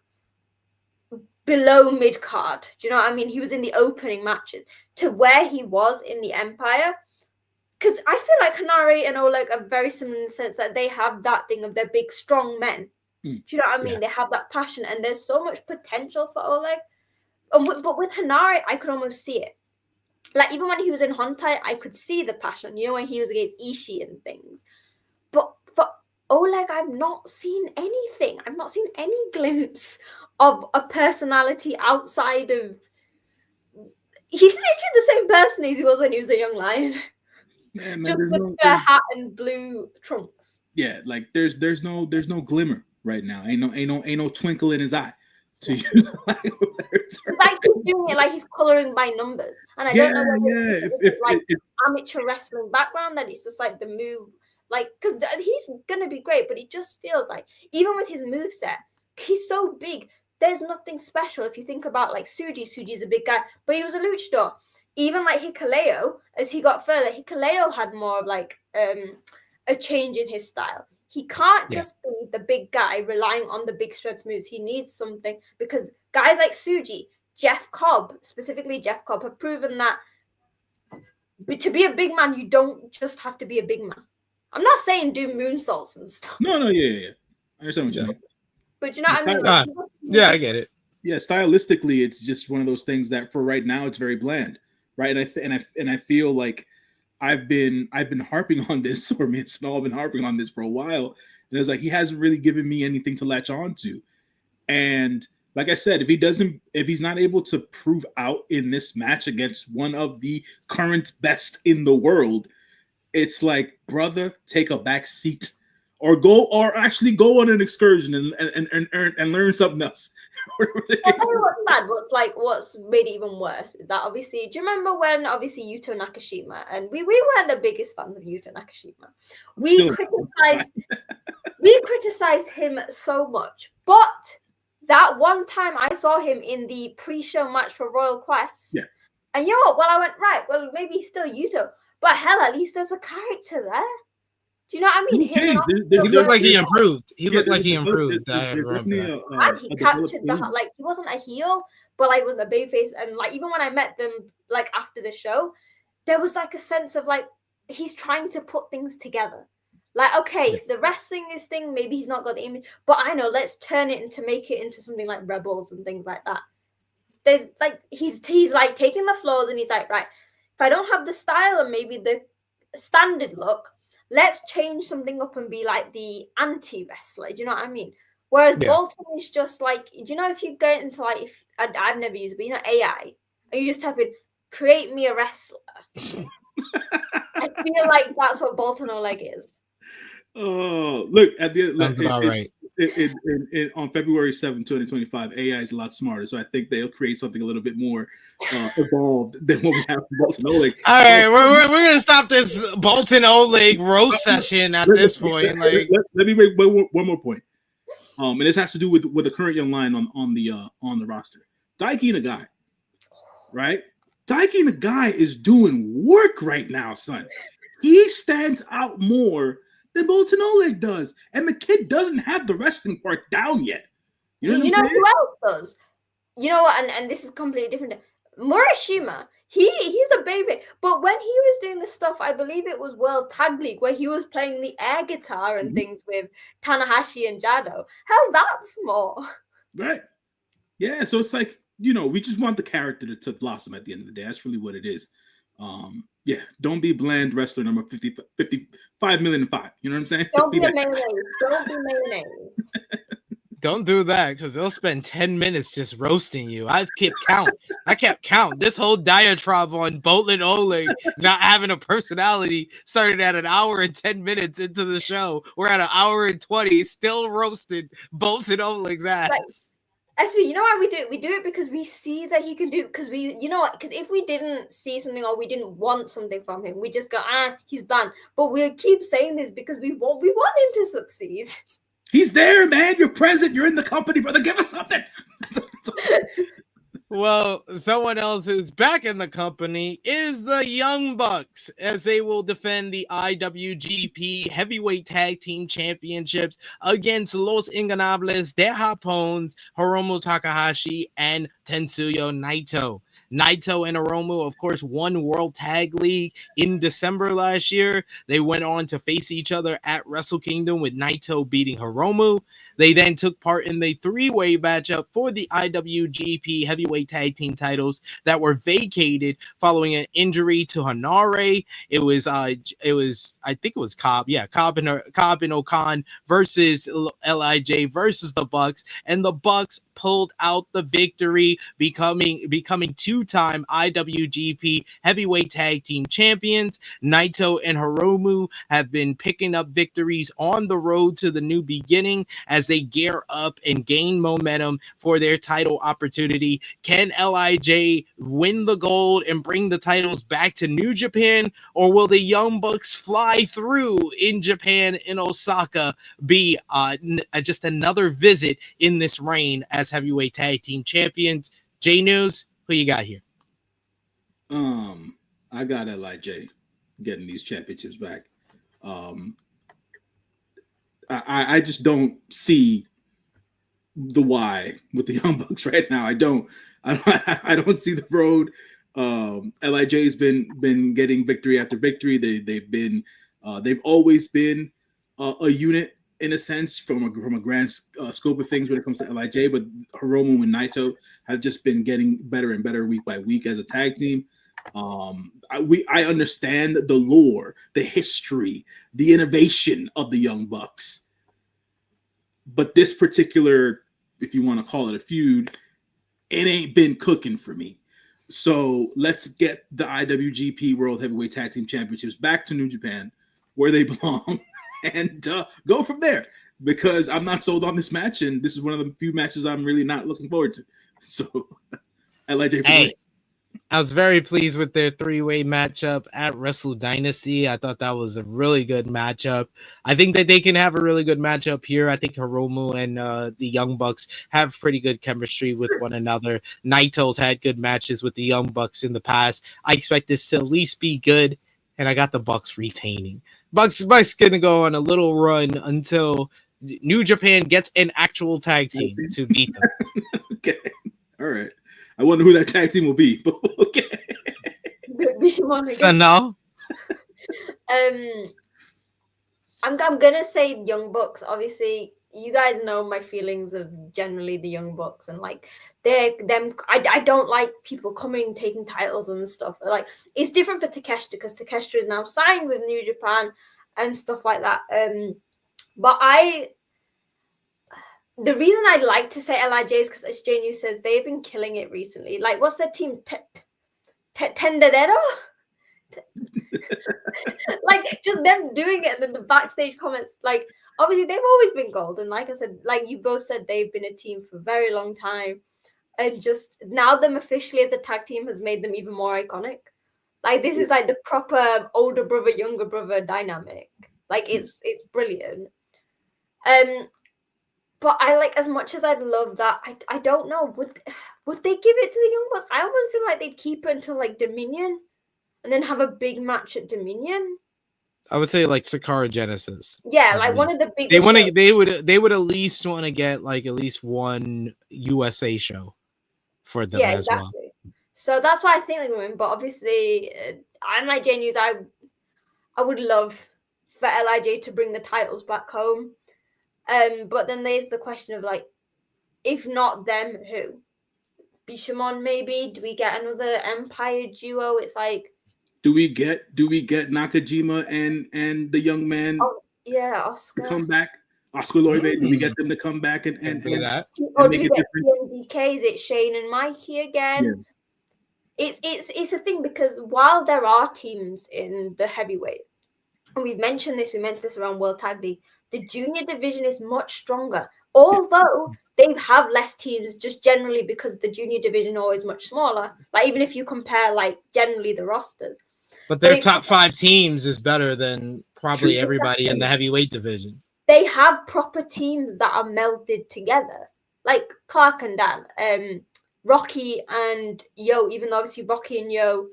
below mid-card, do you know what I mean? He was in the opening matches to where he was in the Empire. Because I feel like Hanare and Oleg are very similar in the sense that they have that thing of they're big, strong men. Do you know what I mean? They have that passion, and there's so much potential for Oleg. But with Hanare, I could almost see it. Like, even when he was in Hontai, I could see the passion, you know, when he was against Ishii and things. But for Oleg, I've not seen anything. I've not seen any glimpse of a personality outside of... He's literally the same person as he was when he was a young lion. Yeah, man, just with the hat and blue trunks. Yeah, like there's no glimmer right now. Ain't no twinkle in his eye. To use like he's doing it like he's coloring by numbers, and I don't know whether it's amateur wrestling background that it's just like the move, like because he's gonna be great, but it just feels like even with his moveset, he's so big. There's nothing special if you think about like Suji. Suji's a big guy, but he was a luchador. Even like Hikuleo, as he got further, Hikuleo had more of like a change in his style. He can't just be the big guy relying on the big strength moves. He needs something because guys like Suji, Jeff Cobb, specifically Jeff Cobb, have proven that to be a big man, you don't just have to be a big man. I'm not saying do moonsaults and stuff. No, yeah. I understand what you mean. But you know what I mean? Like, yeah, I get it. Yeah, stylistically, it's just one of those things that for right now, it's very bland, right? And I feel like I've been harping on this, or me and Sonal have been harping on this for a while. And it's like he hasn't really given me anything to latch on to. And like I said, if he's not able to prove out in this match against one of the current best in the world, it's like, brother, take a back seat. Or actually go on an excursion and learn something else. What's made it even worse is that obviously, do you remember when obviously Yuto Nakashima, and we weren't the biggest fans of Yuto Nakashima. We criticized him so much, but that one time I saw him in the pre-show match for Royal Quest, and I went well, maybe he's still Yuto, but hell, at least there's a character there. Do you know what I mean? He looked like he improved. He captured that. Like, he wasn't a heel, but like wasn't a babyface. And like even when I met them like after the show, there was like a sense of like he's trying to put things together. Like, okay, if the wrestling is thing, maybe he's not got the image, but I know, let's turn it into make it into something like Rebels and things like that. There's like he's like taking the flaws and he's like, right, if I don't have the style and maybe the standard look, let's change something up and be like the anti-wrestler. Do you know what I mean? Whereas Bolton is just like, do you know, if you go into like, if I've never used it, but you know, AI, and you just type in, create me a wrestler. I feel like that's what Bolton Oleg is. Oh, look, at the sounds about right. On February 7th, 2025, AI is a lot smarter, so I think they'll create something a little bit more evolved than what we have for Bolton Oleg. All right, we're gonna stop this Bolton Oleg roast session at this point. Let me make one more point. And this has to do with the current young line on the roster. Taichi Nagai, right? Taichi Nagai is doing work right now, son. He stands out more than Bolton Oleg does. And the kid doesn't have the wrestling part down yet. You know what I'm saying? Who else does? You know what? And this is completely different. Morishima, he's a baby. But when he was doing the stuff, I believe it was World Tag League, where he was playing the air guitar and things with Tanahashi and Jado. Hell, that's more. Right. Yeah, so it's like, we just want the character to blossom at the end of the day. That's really what it is. Yeah, don't be bland wrestler number 55 million and 5. You know what I'm saying? Don't be mayonnaise. Don't be mayonnaise. Don't do that, because they'll spend 10 minutes just roasting you. I kept count. This whole diatribe on Bolton Oleg not having a personality started at an hour and 10 minutes into the show. We're at an hour and 20, still roasted Bolton Oleg's ass. Actually, you know why we do it? We do it because we see that he can do. Because because if we didn't see something or we didn't want something from him, we just go, he's bland. But we keep saying this because we want him to succeed. He's there, man. You're present. You're in the company, brother. Give us something. Well, someone else who's back in the company is the Young Bucks, as they will defend the IWGP Heavyweight Tag Team Championships against Los Ingobernables de Japón, Hiromu Takahashi, and Tetsuya Naito. Naito and Hiromu, of course, won World Tag League in December last year. They went on to face each other at Wrestle Kingdom, with Naito beating Hiromu. They then took part in the three-way matchup for the IWGP Heavyweight Tag Team titles that were vacated following an injury to Hanare. It was I think it was Cobb. Yeah, Cobb and Okan versus LIJ versus the Bucks, and the Bucks pulled out the victory, becoming two-time IWGP Heavyweight Tag Team champions. Naito and Hiromu have been picking up victories on the road to the New Beginning as they gear up and gain momentum for their title opportunity. Can LIJ win the gold and bring the titles back to New Japan, or will the Young Bucks fly through in Japan, in Osaka, be just another visit in this reign as heavyweight tag team champions? J-News, who you got here? I got LIJ getting these championships back. I just don't see the why with the Young Bucks right now. I don't see the road. LIJ's been getting victory after victory. They've always been a unit in a sense from a grand scope of things when it comes to LIJ, but Hiromu and Naito have just been getting better and better week by week as a tag team. I understand the lore, the history, the innovation of the Young Bucks, but this particular, if you want to call it a feud, it ain't been cooking for me. So let's get the IWGP World Heavyweight Tag Team Championships back to New Japan, where they belong, and go from there, because I'm not sold on this match, and this is one of the few matches I'm really not looking forward to. So LIJ for me. I was very pleased with their three-way matchup at Wrestle Dynasty. I thought that was a really good matchup. I think that they can have a really good matchup here. I think Hiromu and the Young Bucks have pretty good chemistry with one another. Naito's had good matches with the Young Bucks in the past. I expect this to at least be good, and I got the Bucks retaining. Bucks gonna go on a little run until New Japan gets an actual tag team to beat them. Okay, all right. I wonder who that tag team will be, but okay. Sonal. I'm gonna say Young Bucks. Obviously, you guys know my feelings of generally the Young Bucks, and like I don't like people taking titles and stuff. Like, it's different for Takeshita, because Takeshita is now signed with New Japan and stuff like that. But the reason I'd like to say LIJ is because, as J-News says, they've been killing it recently. Like, what's their team? Tendedero? Like, just them doing it, and then the backstage comments. Like, obviously, they've always been golden. Like I said, like you both said, they've been a team for a very long time. And just now them officially as a tag team has made them even more iconic. Like, this is like the proper older brother, younger brother dynamic. Like, it's brilliant. But I like, as much as I'd love that, I don't know. Would they give it to the Young Bucks? I almost feel like they'd keep it until like Dominion, and then have a big match at Dominion. I would say like Sakura Genesis. Yeah, like one of the biggest. They would at least want to get like at least one USA show for them as well. So that's why I think they're going to win. But obviously, I'm like J-News. I would love for LIJ to bring the titles back home. But then there's the question of like, if not them, who? Bishamon maybe? Do we get another Empire duo? It's like, do we get Nakajima and the young man? Oh, yeah, Oscar. Come back. Oscar Loibe, do we get them to come back and do that? Or do we get PMDK? Is it Shane and Mikey again? Yeah. It's a thing because while there are teams in the heavyweight, and we mentioned this around World Tag League, the junior division is much stronger. Although they have less teams just generally because the junior division is always much smaller. Like even if you compare like generally the rosters. But their top 5 teams is better than probably everybody in the heavyweight division. They have proper teams that are melded together. Like Clark and Dan, Rocky and Yo, even though obviously Rocky and Yo,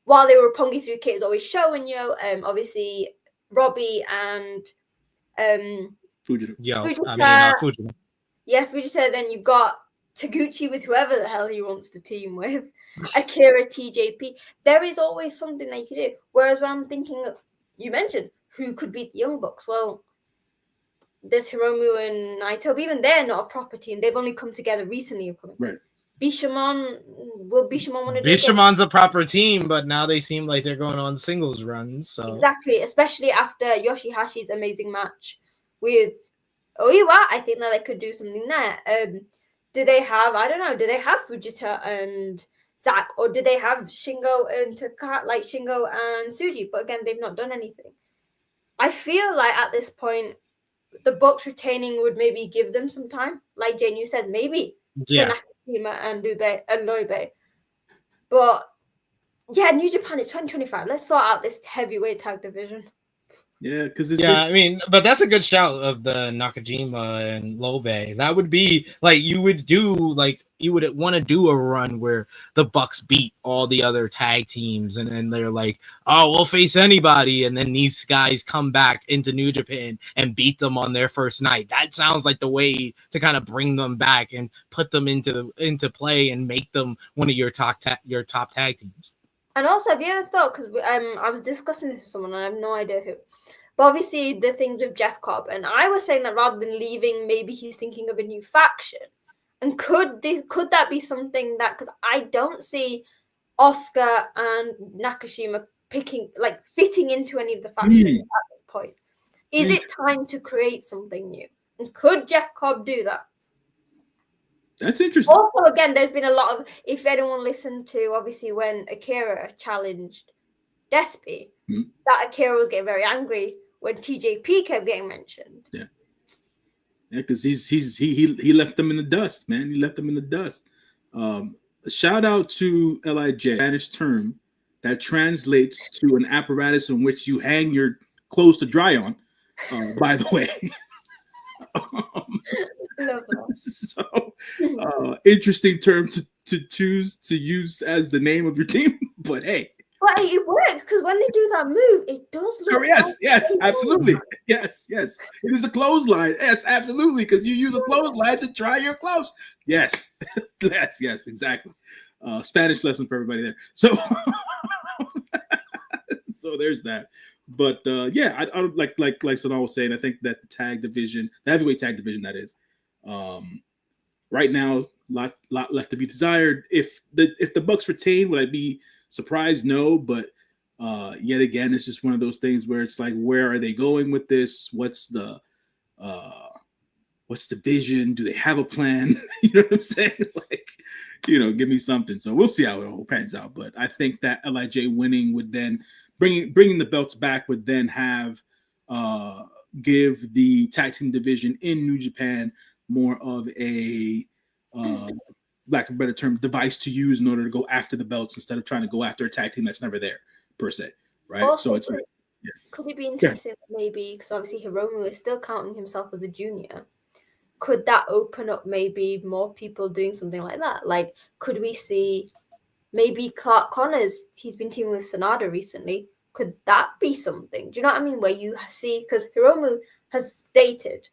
while they were Pongi 3 kids, always Sho and Yo, obviously Robbie and Fujita. Fujita. Yeah, Fujita. Then you've got Taguchi with whoever the hell he wants to team with. Akira, TJP. There is always something they could do. Whereas when I'm thinking, you mentioned who could beat the Young Bucks. Well, there's Hiromu and Naito, but even they're not a proper team. They've only come together recently. Right. Bishamon, will Bishamon want to do Bishamon's a proper team, but now they seem like they're going on singles runs. So exactly, especially after Yoshihashi's amazing match with Oiwa. I think that they could do something there. Do they have, I don't know, do they have Fujita and Zack, or do they have Shingo and Shingo and Suji? But again, they've not done anything. I feel like at this point, the Bucks retaining would maybe give them some time. Like J-News says, maybe for Nakajima and Loibe. But yeah, New Japan is 2025. Let's sort out this heavyweight tag division. Yeah, because I mean, but that's a good shout of the Nakajima and Lobe. That would be like you would want to do a run where the Bucks beat all the other tag teams, and then they're like, "Oh, we'll face anybody," and then these guys come back into New Japan and beat them on their first night. That sounds like the way to kind of bring them back and put them into play and make them one of your top tag teams. And also, have you ever thought, because I was discussing this with someone and I have no idea who, but obviously the things with Jeff Cobb, and I was saying that rather than leaving, maybe he's thinking of a new faction. And could that be something that, because I don't see Oscar and Nakashima fitting into any of the factions at this point. Is it time to create something new? And could Jeff Cobb do that? That's interesting. Also, again, there's been a lot of, if anyone listened to, obviously, when Akira challenged Despy, that Akira was getting very angry when TJP kept getting mentioned. Yeah. Yeah, because he left them in the dust, man. He left them in the dust. Shout out to LIJ, Spanish term that translates to an apparatus in which you hang your clothes to dry on, by the way. So interesting term to choose to use as the name of your team, but hey. But it works because when they do that move, it does look. Yes, absolutely. Yes. It is a clothesline. Yes, absolutely. Because you use a clothesline to dry your clothes. Yes, yes, exactly. Spanish lesson for everybody there. So, so there's that. But yeah, I like Sonal was saying. I think that the heavyweight tag division, that is, right now, lot left to be desired. If the Bucks retain, would I be surprised? No, but yet again, it's just one of those things where it's like, where are they going with this? What's the vision? Do they have a plan? You know what I'm saying? Like, give me something. So we'll see how it all pans out. But I think that LIJ winning would then bringing the belts back would then have give the tag team division in New Japan more of a lack of a better term, device to use in order to go after the belts instead of trying to go after a tag team that's never there, per se, right? Also, so it's could it be interesting maybe, because obviously Hiromu is still counting himself as a junior, could that open up maybe more people doing something like that? Like, could we see maybe Clark Connors, he's been teaming with Sanada recently, could that be something? Do you know what I mean? Where you see, because Hiromu has stated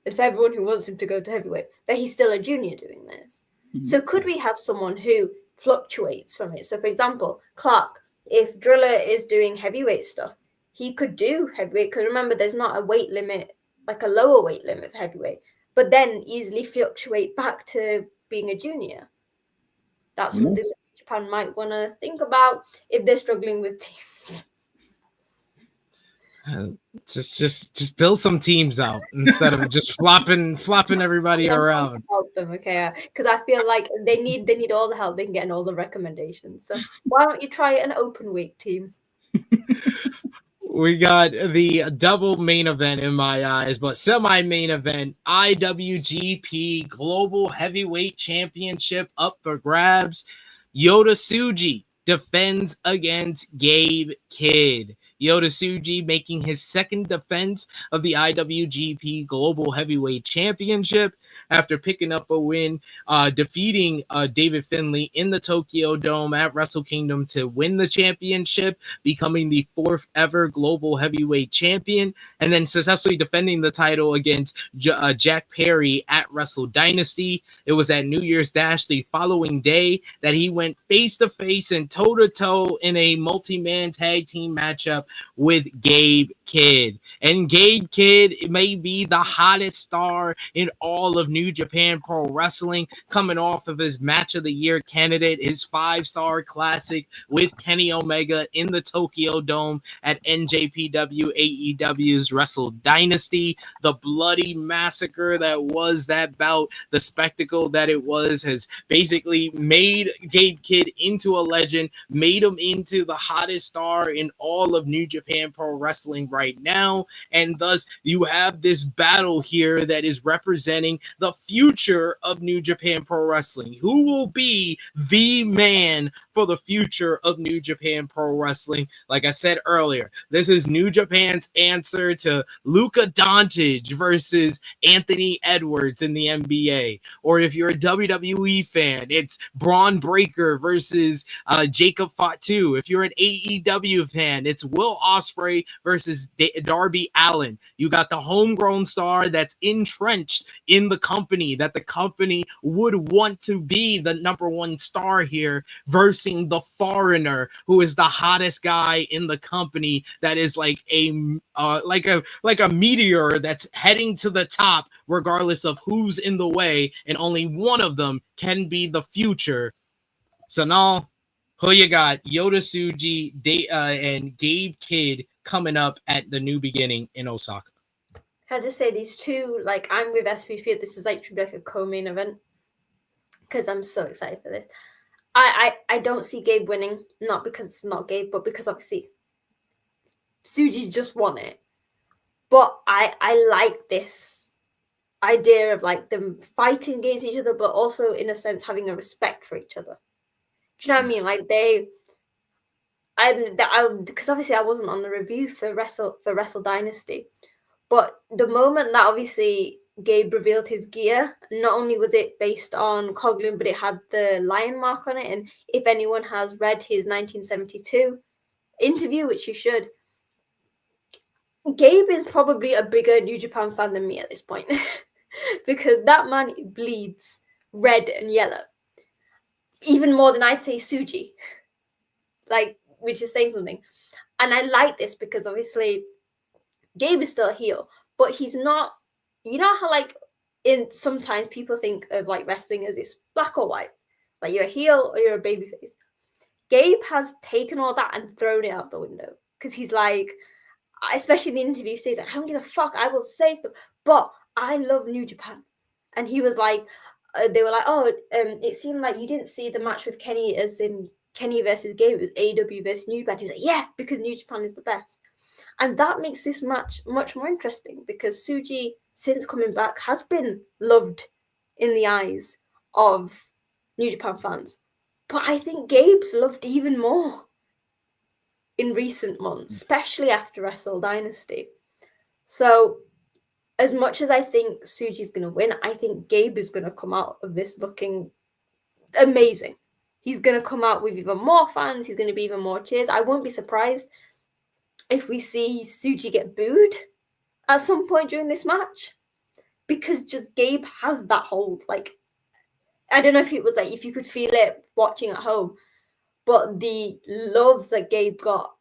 that for everyone who wants him to go to heavyweight, that he's still a junior doing this. So could we have someone who fluctuates from it? So for example, Clark, if Driller is doing heavyweight stuff, he could do heavyweight, because remember, there's not a weight limit, like a lower weight limit for heavyweight, but then easily fluctuate back to being a junior. That's something that Japan might want to think about if they're struggling with teams. Just build some teams out instead of just flopping everybody around. Help them, okay? Because I feel like they need all the help they can get and all the recommendations. So why don't you try an open weight team? We got the double main event in my eyes, but semi-main event, IWGP Global Heavyweight Championship up for grabs. Yota Tsuji defends against Gabe Kidd. Yota Tsuji making his second defense of the IWGP Global Heavyweight Championship after picking up a win, defeating David Finlay in the Tokyo Dome at Wrestle Kingdom to win the championship, becoming the fourth ever Global Heavyweight Champion, and then successfully defending the title against Jack Perry at Wrestle Dynasty. It was at New Year's Dash the following day that he went face-to-face and toe-to-toe in a multi-man tag team matchup with Gabe Kidd. And Gabe Kidd may be the hottest star in all of New Japan Pro Wrestling, coming off of his Match of the Year candidate, his 5-star classic with Kenny Omega in the Tokyo Dome at NJPW AEW's Wrestle Dynasty. The bloody massacre that was that bout, the spectacle that it was, has basically made Gabe Kidd into a legend, made him into the hottest star in all of New Japan Pro Wrestling right now, and thus you have this battle here that is representing the future of New Japan Pro Wrestling. Who will be the man for the future of New Japan Pro Wrestling? Like I said earlier, this is New Japan's answer to Luka Doncic versus Anthony Edwards in the NBA. Or if you're a WWE fan, it's Braun Breaker versus Jacob Fatu. If you're an AEW fan, it's Will Ospreay versus Darby Allin. You got the homegrown star that's entrenched in the company, that the company would want to be the number one star here, versus the foreigner who is the hottest guy in the company, that is like a meteor that's heading to the top regardless of who's in the way, and only one of them can be the future. Sonal, who you got? Yota Tsuji and Gabe Kidd coming up at the New Beginning in Osaka. Can I just say these two, like, I'm with SP3, this is like a co-main event, because I'm so excited for this. I don't see Gabe winning, not because it's not Gabe, but because obviously Suji just won it. But I like this idea of like them fighting against each other, but also in a sense having a respect for each other. Do you know what I mean? Like because obviously I wasn't on the review for Wrestle Dynasty, but the moment that obviously Gabe revealed his gear, not only was it based on Coughlin, but it had the lion mark on it. And if anyone has read his 1972 interview, which you should, Gabe is probably a bigger New Japan fan than me at this point because that man bleeds red and yellow, even more than I'd say Suji, like, which is saying something. And I like this because obviously Gabe is still a heel, but he's not. You know how like sometimes people think of like wrestling as it's black or white, like you're a heel or you're a babyface. Gabe has taken all that and thrown it out the window because he's like, especially in the interview, says, I don't give a fuck, I will say stuff, but I love New Japan. And he was like, they were like, oh, it seemed like you didn't see the match with Kenny as in Kenny versus Gabe, it was AEW versus New Japan. He was like, yeah, because New Japan is the best. And that makes this match much more interesting because Suji, since coming back, has been loved in the eyes of New Japan fans. But I think Gabe's loved even more in recent months, especially after Wrestle Dynasty. So as much as I think Suji's going to win, I think Gabe is going to come out of this looking amazing. He's going to come out with even more fans. He's going to be even more cheers. I won't be surprised if we see Suji get booed at some point during this match, because just Gabe has that hold. Like, I don't know if it was like if you could feel it watching at home, but the love that Gabe got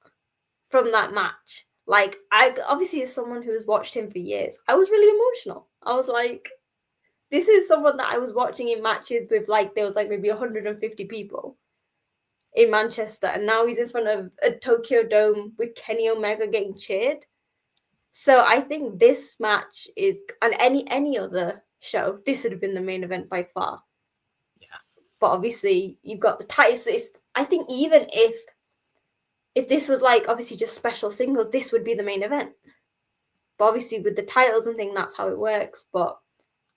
from that match, like, I obviously as someone who has watched him for years, I was really emotional. I was like, this is someone that I was watching in matches with, like, there was like maybe 150 people in Manchester, and now he's in front of a Tokyo Dome with Kenny Omega getting cheered. So I think this match is, and any other show, this would have been the main event by far. Yeah. But obviously you've got the titles. I think even if this was like obviously just special singles, this would be the main event. But obviously with the titles and thing, that's how it works. But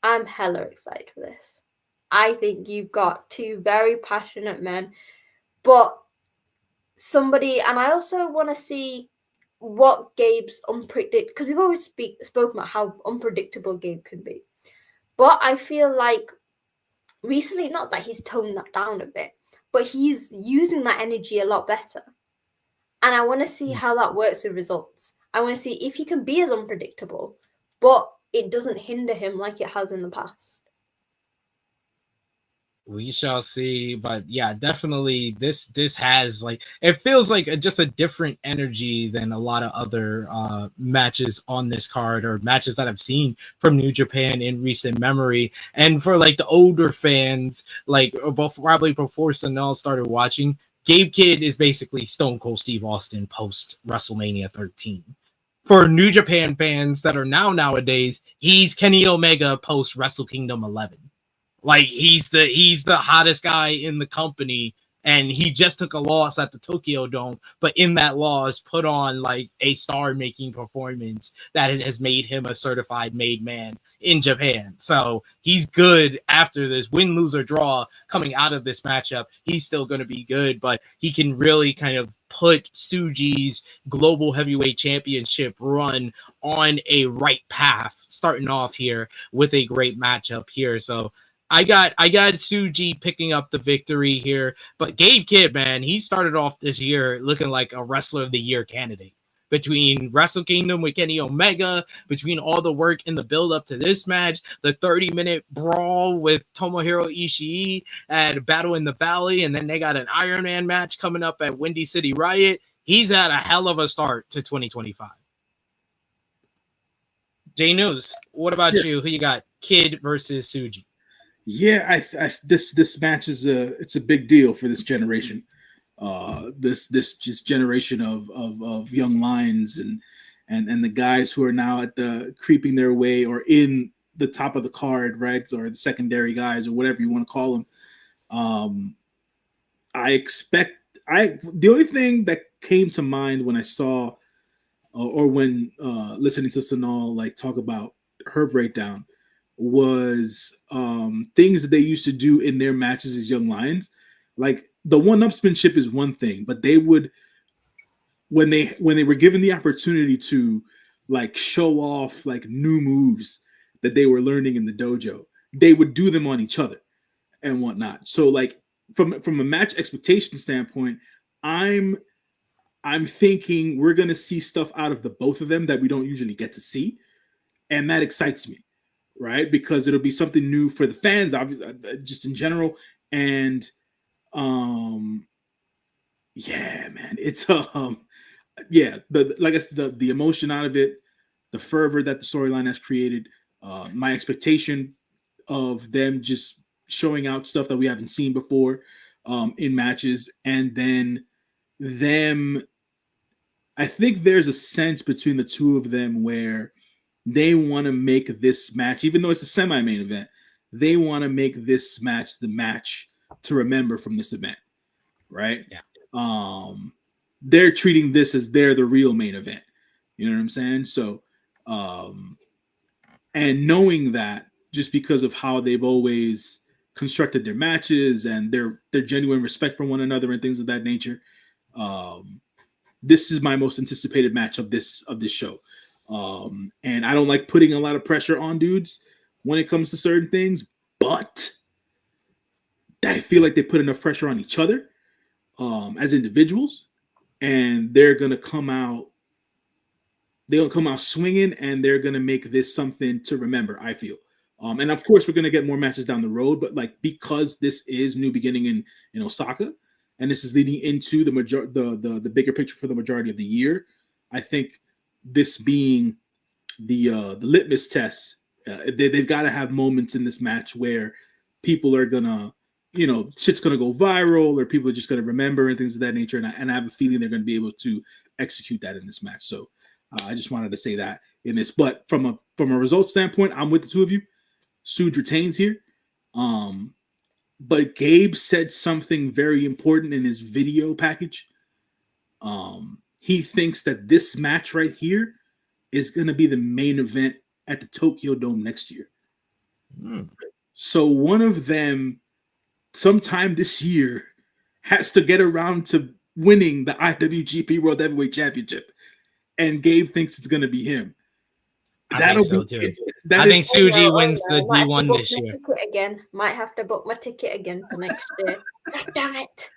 I'm hella excited for this. I think you've got two very passionate men, but somebody, and I also want to see what Gabe's unpredictable, because we've always spoken about how unpredictable Gabe can be. But I feel like recently, not that he's toned that down a bit, but he's using that energy a lot better. And I want to see how that works with results. I want to see if he can be as unpredictable, but it doesn't hinder him like it has in the past. We shall see, but yeah, definitely this has, like, it feels like just a different energy than a lot of other matches on this card, or matches that I've seen from New Japan in recent memory. And for like the older fans, like probably before Sonal started watching, Gabe Kidd is basically Stone Cold Steve Austin post WrestleMania 13. For New Japan fans that are nowadays, he's Kenny Omega post Wrestle Kingdom 11. Like, he's the hottest guy in the company, and he just took a loss at the Tokyo Dome, but in that loss put on like a star-making performance that has made him a certified made man in Japan. So he's good after this win, lose, or draw coming out of this matchup. He's still going to be good, but he can really kind of put Suji's global heavyweight championship run on a right path, starting off here with a great matchup here. So I got Suji picking up the victory here, but Gabe Kidd, man, he started off this year looking like a Wrestler of the Year candidate. Between Wrestle Kingdom with Kenny Omega, between all the work in the build up to this match, the 30-minute brawl with Tomohiro Ishii at Battle in the Valley, and then they got an Iron Man match coming up at Windy City Riot. He's had a hell of a start to 2025. J-News, what about you? Who you got? Kidd versus Suji. Yeah, this match is it's a big deal for this generation. This just generation of young lions and the guys who are now at the creeping their way or in the top of the card, right? Or the secondary guys or whatever you want to call them. The only thing that came to mind when I saw or when listening to Sonal like talk about her breakdown was things that they used to do in their matches as young lions. Like, the one-upsmanship is one thing, but they would, when they were given the opportunity to like show off like new moves that they were learning in the dojo, they would do them on each other and whatnot. So like from a match expectation standpoint, I'm thinking we're gonna see stuff out of the both of them that we don't usually get to see, and that excites me. Right, because it'll be something new for the fans, just in general, and yeah, man, it's yeah, like I said, the emotion out of it, the fervor that the storyline has created, my expectation of them just showing out stuff that we haven't seen before in matches, and then them. I think there's a sense between the two of them where they want to make this match, even though it's a semi-main event, they want to make this match the match to remember from this event, right? Yeah. They're treating this as they're the real main event. You know what I'm saying? So, and knowing that just because of how they've always constructed their matches and their genuine respect for one another and things of that nature, this is my most anticipated match of this show. And I don't like putting a lot of pressure on dudes when it comes to certain things, but I feel like they put enough pressure on each other as individuals, and they're going to come out they'll come out swinging, and they're gonna make this something to remember. I feel, and of course, we're gonna get more matches down the road. But like because this is New Beginning in Osaka, and this is leading into the bigger picture for the majority of the year, I think this being the litmus test, they've got to have moments in this match where people are gonna, shit's gonna go viral, or people are just gonna remember and things of that nature. And I have a feeling they're gonna be able to execute that in this match. So I just wanted to say that in this. But from a result standpoint, I'm with the two of you. Suji retains here. But Gabe said something very important in his video package. He thinks that this match right here is going to be the main event at the Tokyo Dome next year. So one of them, sometime this year, has to get around to winning the IWGP World Heavyweight Championship. And Gabe thinks it's going to be him. I think so too. I think Suji wins the D1 this year. Might have to book my ticket again for next year. God damn it.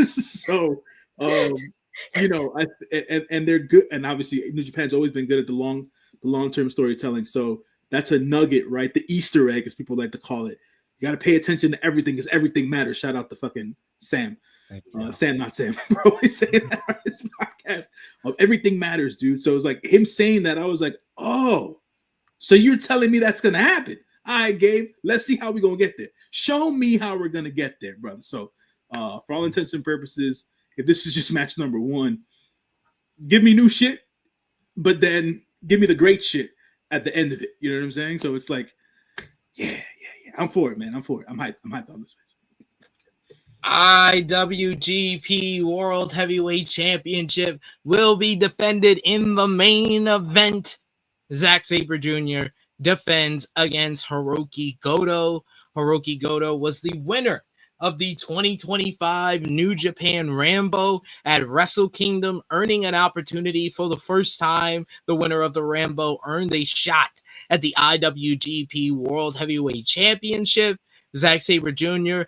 So, and they're good. And obviously, New Japan's always been good at the long-term storytelling. So that's a nugget, right? The Easter egg, as people like to call it. You got to pay attention to everything because everything matters. Shout out to fucking Sam. Sam, not Sam. Bro, always saying that on his podcast. Everything matters, dude. So it's like him saying that. I was like, oh, so you're telling me that's gonna happen? All right, Gabe. Let's see how we're gonna get there. Show me how we're gonna get there, brother. So, for all intents and purposes, if this is just match number one, give me new shit, but then give me the great shit at the end of it. You know what I'm saying? So it's like, yeah. I'm for it, man. I'm for it. I'm hyped on this match. IWGP World Heavyweight Championship will be defended in the main event. Zack Sabre Jr. defends against Hirooki Goto. Hirooki Goto was the winner of the 2025 New Japan Rambo at Wrestle Kingdom, earning an opportunity for the first time. The winner of the Rambo earned a shot at the IWGP World Heavyweight Championship. Zack Sabre Jr.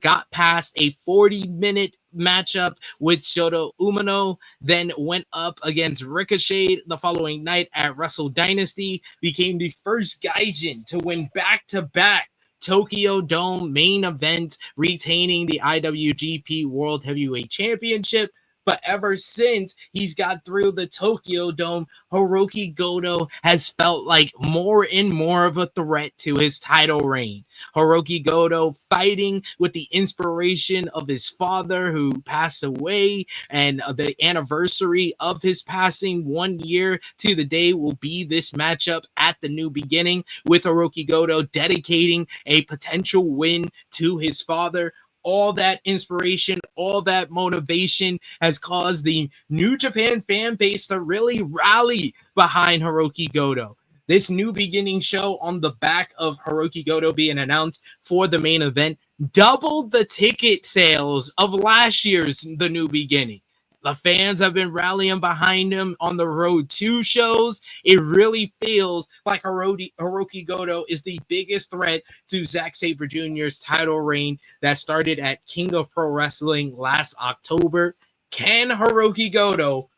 Got past a 40-minute matchup with Shota Umino, then went up against Ricochet the following night at Wrestle Dynasty, became the first Gaijin to win back-to-back Tokyo Dome main event, retaining the IWGP World Heavyweight Championship. But ever since he's got through the Tokyo Dome, Hirooki Goto has felt like more and more of a threat to his title reign. Hirooki Goto fighting with the inspiration of his father who passed away, and the anniversary of his passing 1 year to the day will be this matchup at the New Beginning, with Hirooki Goto dedicating a potential win to his father. All that inspiration, all that motivation has caused the New Japan fan base to really rally behind Hirooki Goto. This New Beginning show, on the back of Hirooki Goto being announced for the main event, doubled the ticket sales of last year's The New Beginning. The fans have been rallying behind him on the Road 2 shows. It really feels like Hirooki Goto is the biggest threat to Zack Sabre Jr.'s title reign that started at King of Pro Wrestling last October. Can Hirooki Goto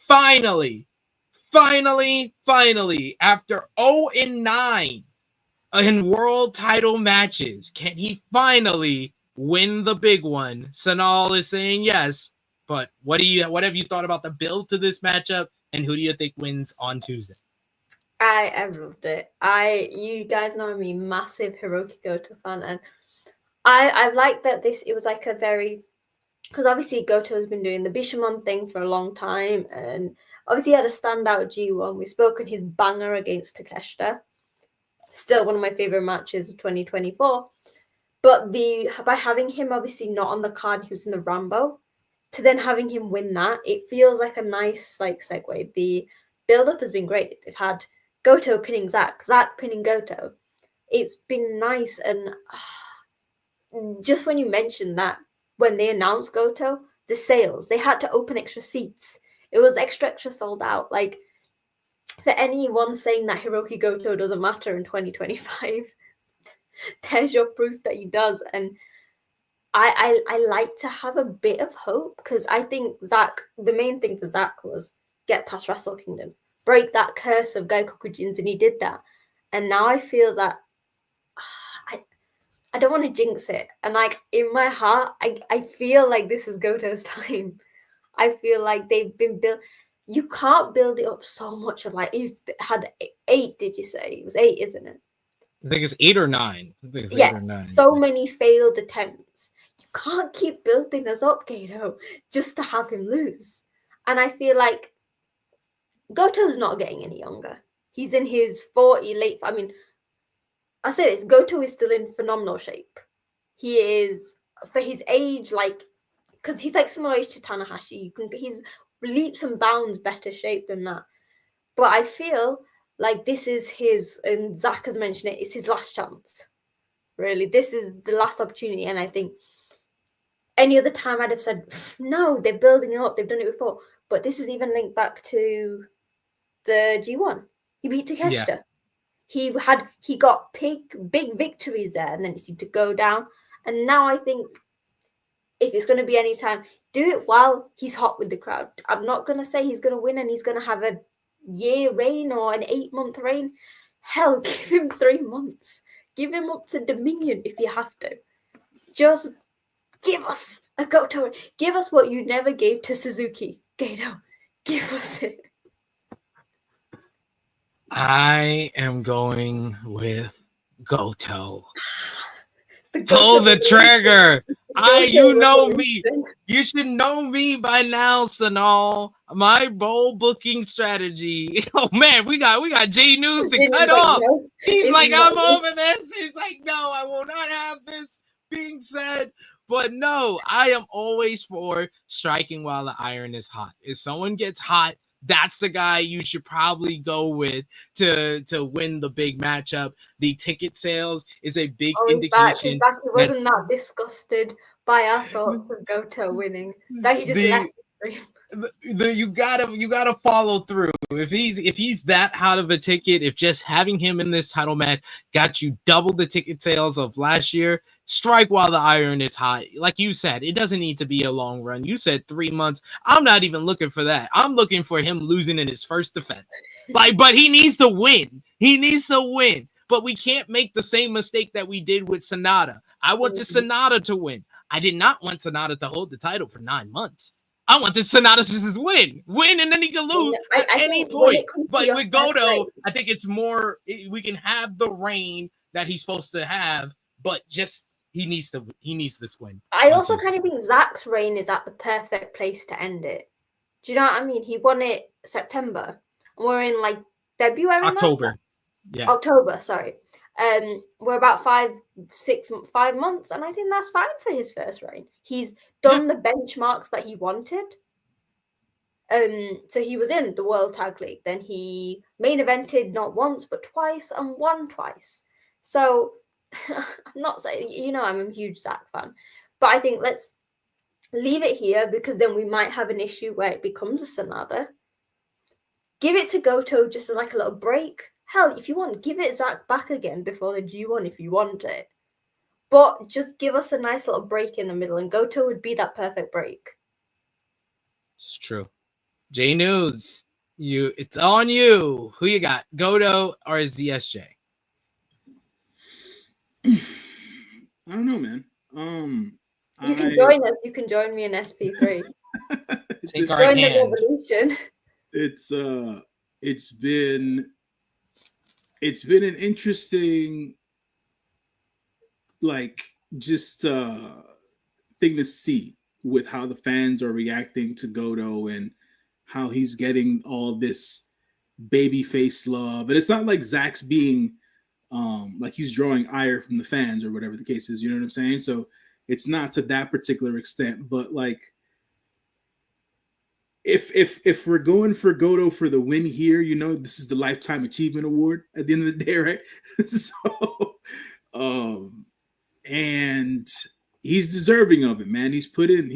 finally, after 0-9 in world title matches, can he finally win the big one? Sonal is saying yes. But what have you thought about the build to this matchup, and who do you think wins on Tuesday? I loved it. You guys know I'm a massive Hirooki Goto fan, and I like that it was like a very, because obviously Goto has been doing the Bishamon thing for a long time, and obviously he had a standout G1. We spoke on his banger against Takeshita, still one of my favorite matches of 2024. But by having him obviously not on the card, he was in the Rambo, to then having him win that, it feels like a nice segue. The build-up has been great. They've had Goto pinning Zack pinning Goto. It's been nice, and just when you mentioned that, when they announced Goto, the sales, they had to open extra seats. It was extra sold out. Like, for anyone saying that Hirooki Goto doesn't matter in 2025, there's your proof that he does. And I like to have a bit of hope, because I think the main thing for Zack was get past Wrestle Kingdom, break that curse of Gaikokujins, and he did that. And now I feel that I don't want to jinx it. And like in my heart, I feel like this is Goto's time. I feel like they've been built. You can't build it up so much. Of like he's had 8. Did you say it was 8? Isn't it? I think it's 8 or 9. I think it's 8 or 9. So many failed attempts. You can't keep building us up, Gato, just to have him lose. And I feel like Goto's not getting any younger. He's in his 40 late. I mean, I say this, Goto is still in phenomenal shape. He is, for his age, like, because he's like similar age to Tanahashi. He's leaps and bounds better shape than that. But I feel like this is his, and Zack has mentioned it, it's his last chance. Really, this is the last opportunity. And I think any other time I'd have said, no, they're building it up. They've done it before. But this is even linked back to the G1. He beat Takeshita. Yeah. He got big victories there, and then it seemed to go down. And now I think if it's going to be any time, do it while he's hot with the crowd. I'm not going to say he's going to win and he's going to have a year reign or an 8-month reign. Hell, give him 3 months. Give him up to Dominion if you have to. Just give us a Goto. Give us what you never gave to Suzuki. Gato, give us it. I am going with Goto. Pull the trigger. You know me. You should know me by now, Sonal. My bold booking strategy. Oh man, we got J-News to cut off. He's like, I'm over this. He's like, no, I will not have this being said. But no, I am always for striking while the iron is hot. If someone gets hot, that's the guy you should probably go with to win the big matchup. The ticket sales is a big indication. He wasn't that disgusted by our thoughts of Goto winning. That he just left the you gotta follow through. If he's that hot of a ticket, if just having him in this title match got you double the ticket sales of last year, strike while the iron is hot. Like you said, it doesn't need to be a long run. You said 3 months. I'm not even looking for that. I'm looking for him losing in his first defense. But he needs to win. He needs to win. But we can't make the same mistake that we did with Sanada. I wanted Sanada to win. I did not want Sanada to hold the title for 9 months. I wanted Sanada to just win, and then he can lose at any point. But with Goto, I think it's more, we can have the reign that he's supposed to have, but just he needs this win. I also kind of think Zack's reign is at the perfect place to end it. Do you know what I mean? He won it September. We're in like February. October. Yeah. October, sorry. We're about 5 months, and I think that's fine for his first reign. He's done the benchmarks that he wanted. So he was in the World Tag League. Then he main evented not once but twice and won twice. So I'm not saying, I'm a huge Zack fan, but I think let's leave it here because then we might have an issue where it becomes a Sanada. Give it to Goto just as like a little break. Hell, if you want, give it Zack back again before the G1 if you want it. But just give us a nice little break in the middle, and Goto would be that perfect break. It's true. J-News, it's on you. Who you got, Goto or ZSJ? I don't know, man. You can join us. You can join me in SP3. Join the revolution. It's been an interesting, just thing to see with how the fans are reacting to Goto and how he's getting all this babyface love. And it's not like Zack's being like he's drawing ire from the fans or whatever the case is. You know what I'm saying? So it's not to that particular extent, but like, if we're going for Goto for the win here, this is the Lifetime Achievement Award at the end of the day, right? So, and he's deserving of it, man. He's put in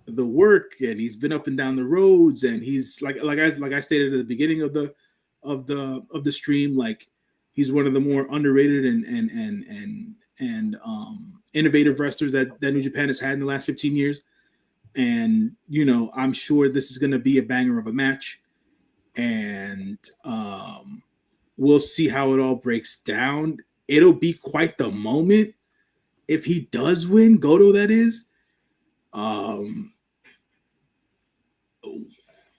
the work, and he's been up and down the roads, and he's like I stated at the beginning of the stream, like he's one of the more underrated and innovative wrestlers that New Japan has had in the last 15 years. And, I'm sure this is going to be a banger of a match. and we'll see how it all breaks down. It'll be quite the moment if he does win, Goto, that is.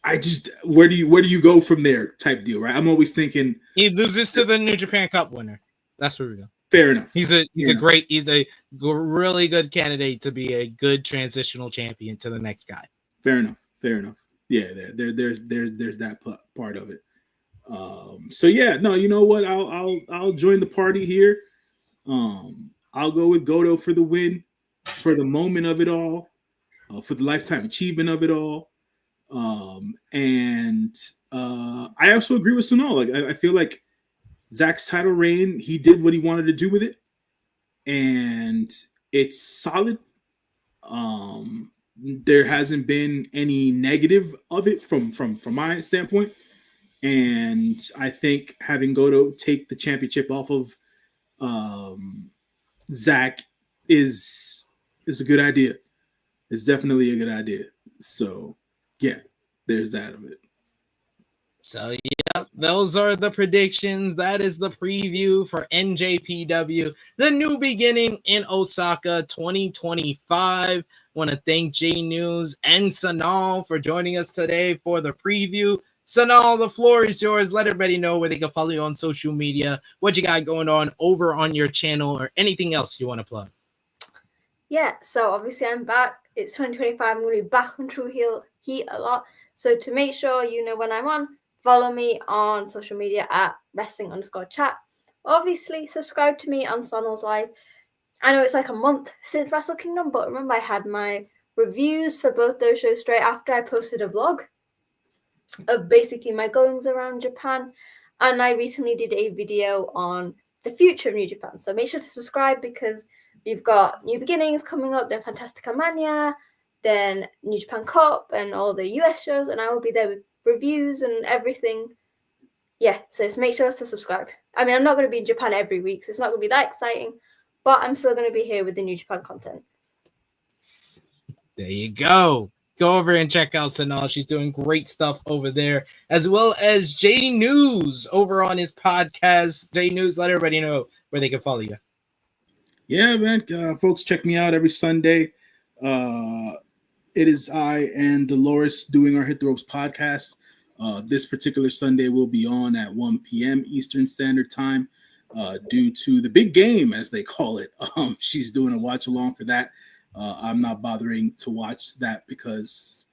I just where do you go from there type deal, right? I'm always thinking he loses to the New Japan Cup winner. That's where we go. Fair enough. He's a really good candidate to be a good transitional champion to the next guy. Fair enough. Yeah, there's that part of it. So yeah, no, you know what? I'll join the party here. I'll go with Goto for the win, for the moment of it all, for the lifetime achievement of it all. And I also agree with Sonal. Like I feel like Zack's title reign, he did what he wanted to do with it, and it's solid. There hasn't been any negative of it from my standpoint, and I think having Goto take the championship off of Zack is a good idea. It's definitely a good idea. So yeah, there's that of it. So yeah, those are the predictions. That is the preview for NJPW, the New Beginning in Osaka 2025. Want to thank J-News and Sonal for joining us today for the preview. Sonal, the floor is yours. Let everybody know where they can follow you on social media, what you got going on over on your channel, or anything else you want to plug. Yeah, so obviously I'm back. It's 2025. I'm going to be back on True Heat a lot. So to make sure you know when I'm on, follow me on social media at wrestling_chat. Obviously, subscribe to me on Sonal's Live. I know it's like a month since Wrestle Kingdom, but remember I had my reviews for both those shows straight after I posted a vlog of basically my goings around Japan. And I recently did a video on the future of New Japan. So make sure to subscribe because we've got New Beginnings coming up, then Fantastica Mania, then New Japan Cup and all the US shows. And I will be there with reviews and everything. Yeah, so just make sure to subscribe. I mean, I'm not going to be in Japan every week, so it's not going to be that exciting. But I'm still going to be here with the New Japan content. There you go. Go over and check out Sonal. She's doing great stuff over there, as well as J-News over on his podcast. J-News, let everybody know where they can follow you. Yeah, man. Folks, check me out every Sunday. It is I and Dolores doing our Hit the Ropes podcast. This particular Sunday will be on at 1 p.m. Eastern Standard Time. Due to the big game, as they call it. She's doing a watch along for that. I'm not bothering to watch that because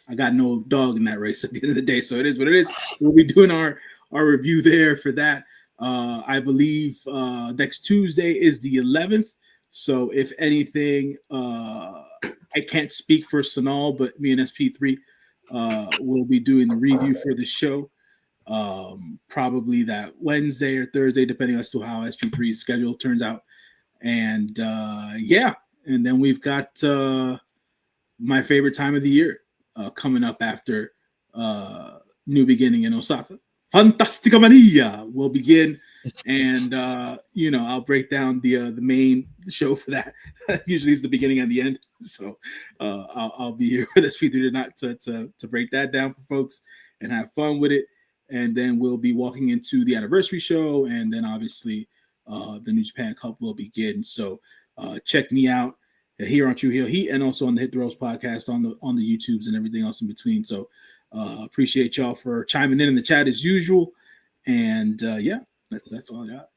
I got no dog in that race at the end of the day. So it is what it is. We'll be doing our review there for that. I believe next Tuesday is the 11th. So if anything, I can't speak for Sonal, but me and SP3 will be doing the review for the show. Probably that Wednesday or Thursday, depending as to how SP3's schedule turns out. And yeah, and then we've got my favorite time of the year coming up after New Beginning in Osaka. Fantastica Mania will begin, and I'll break down the main show for that. Usually it's the beginning and the end, so I'll be here with SP3 to break that down for folks and have fun with it. And then we'll be walking into the anniversary show, and then obviously the New Japan Cup will begin. So check me out here on True Heel Heat, and also on the Hit the Ropes podcast on the YouTubes and everything else in between. So appreciate y'all for chiming in the chat as usual. And yeah, that's all I got.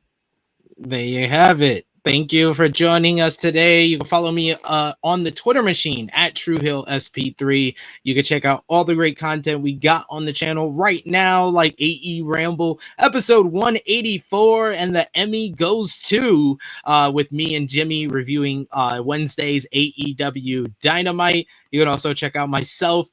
There you have it. Thank you for joining us today. You can follow me on the Twitter machine at TrueHillSP3. You can check out all the great content we got on the channel right now, like AE Ramble, episode 184, and the Emmy goes to with me and Jimmy reviewing Wednesday's AEW Dynamite. You can also check out myself,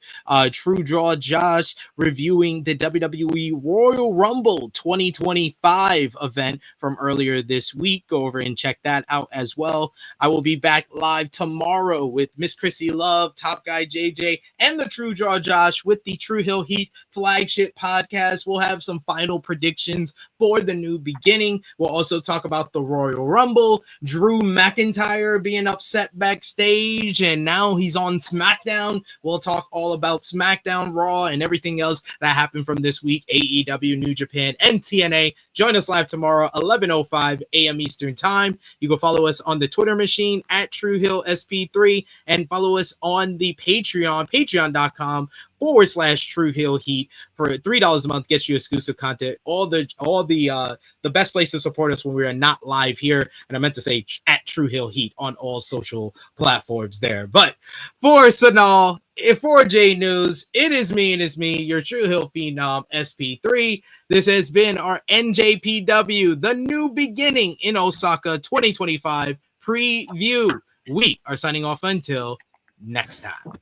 True Draw Josh, reviewing the WWE Royal Rumble 2025 event from earlier this week. Go over and check check that out as well. I will be back live tomorrow with Miss Chrissy Love, Top Guy JJ, and the True Draw Josh with the True Hill Heat flagship podcast. We'll have some final predictions for the new beginning. We'll also talk about the Royal Rumble, Drew McIntyre being upset backstage, and now he's on SmackDown. We'll talk all about SmackDown, Raw, and everything else that happened from this week, AEW, New Japan, and TNA. Join us live tomorrow, 11:05 a.m. Eastern Time. You can follow us on the Twitter machine at TrueHillSP3 and follow us on the Patreon, patreon.com/True Hill Heat. For $3 a month, gets you exclusive content. All the best place to support us when we are not live here. And I meant to say at True Hill Heat on all social platforms there. But for Sonal, for J-News, it is me, your True Hill Phenom SP3. This has been our NJPW, the New Beginning in Osaka 2025 preview. We are signing off until next time.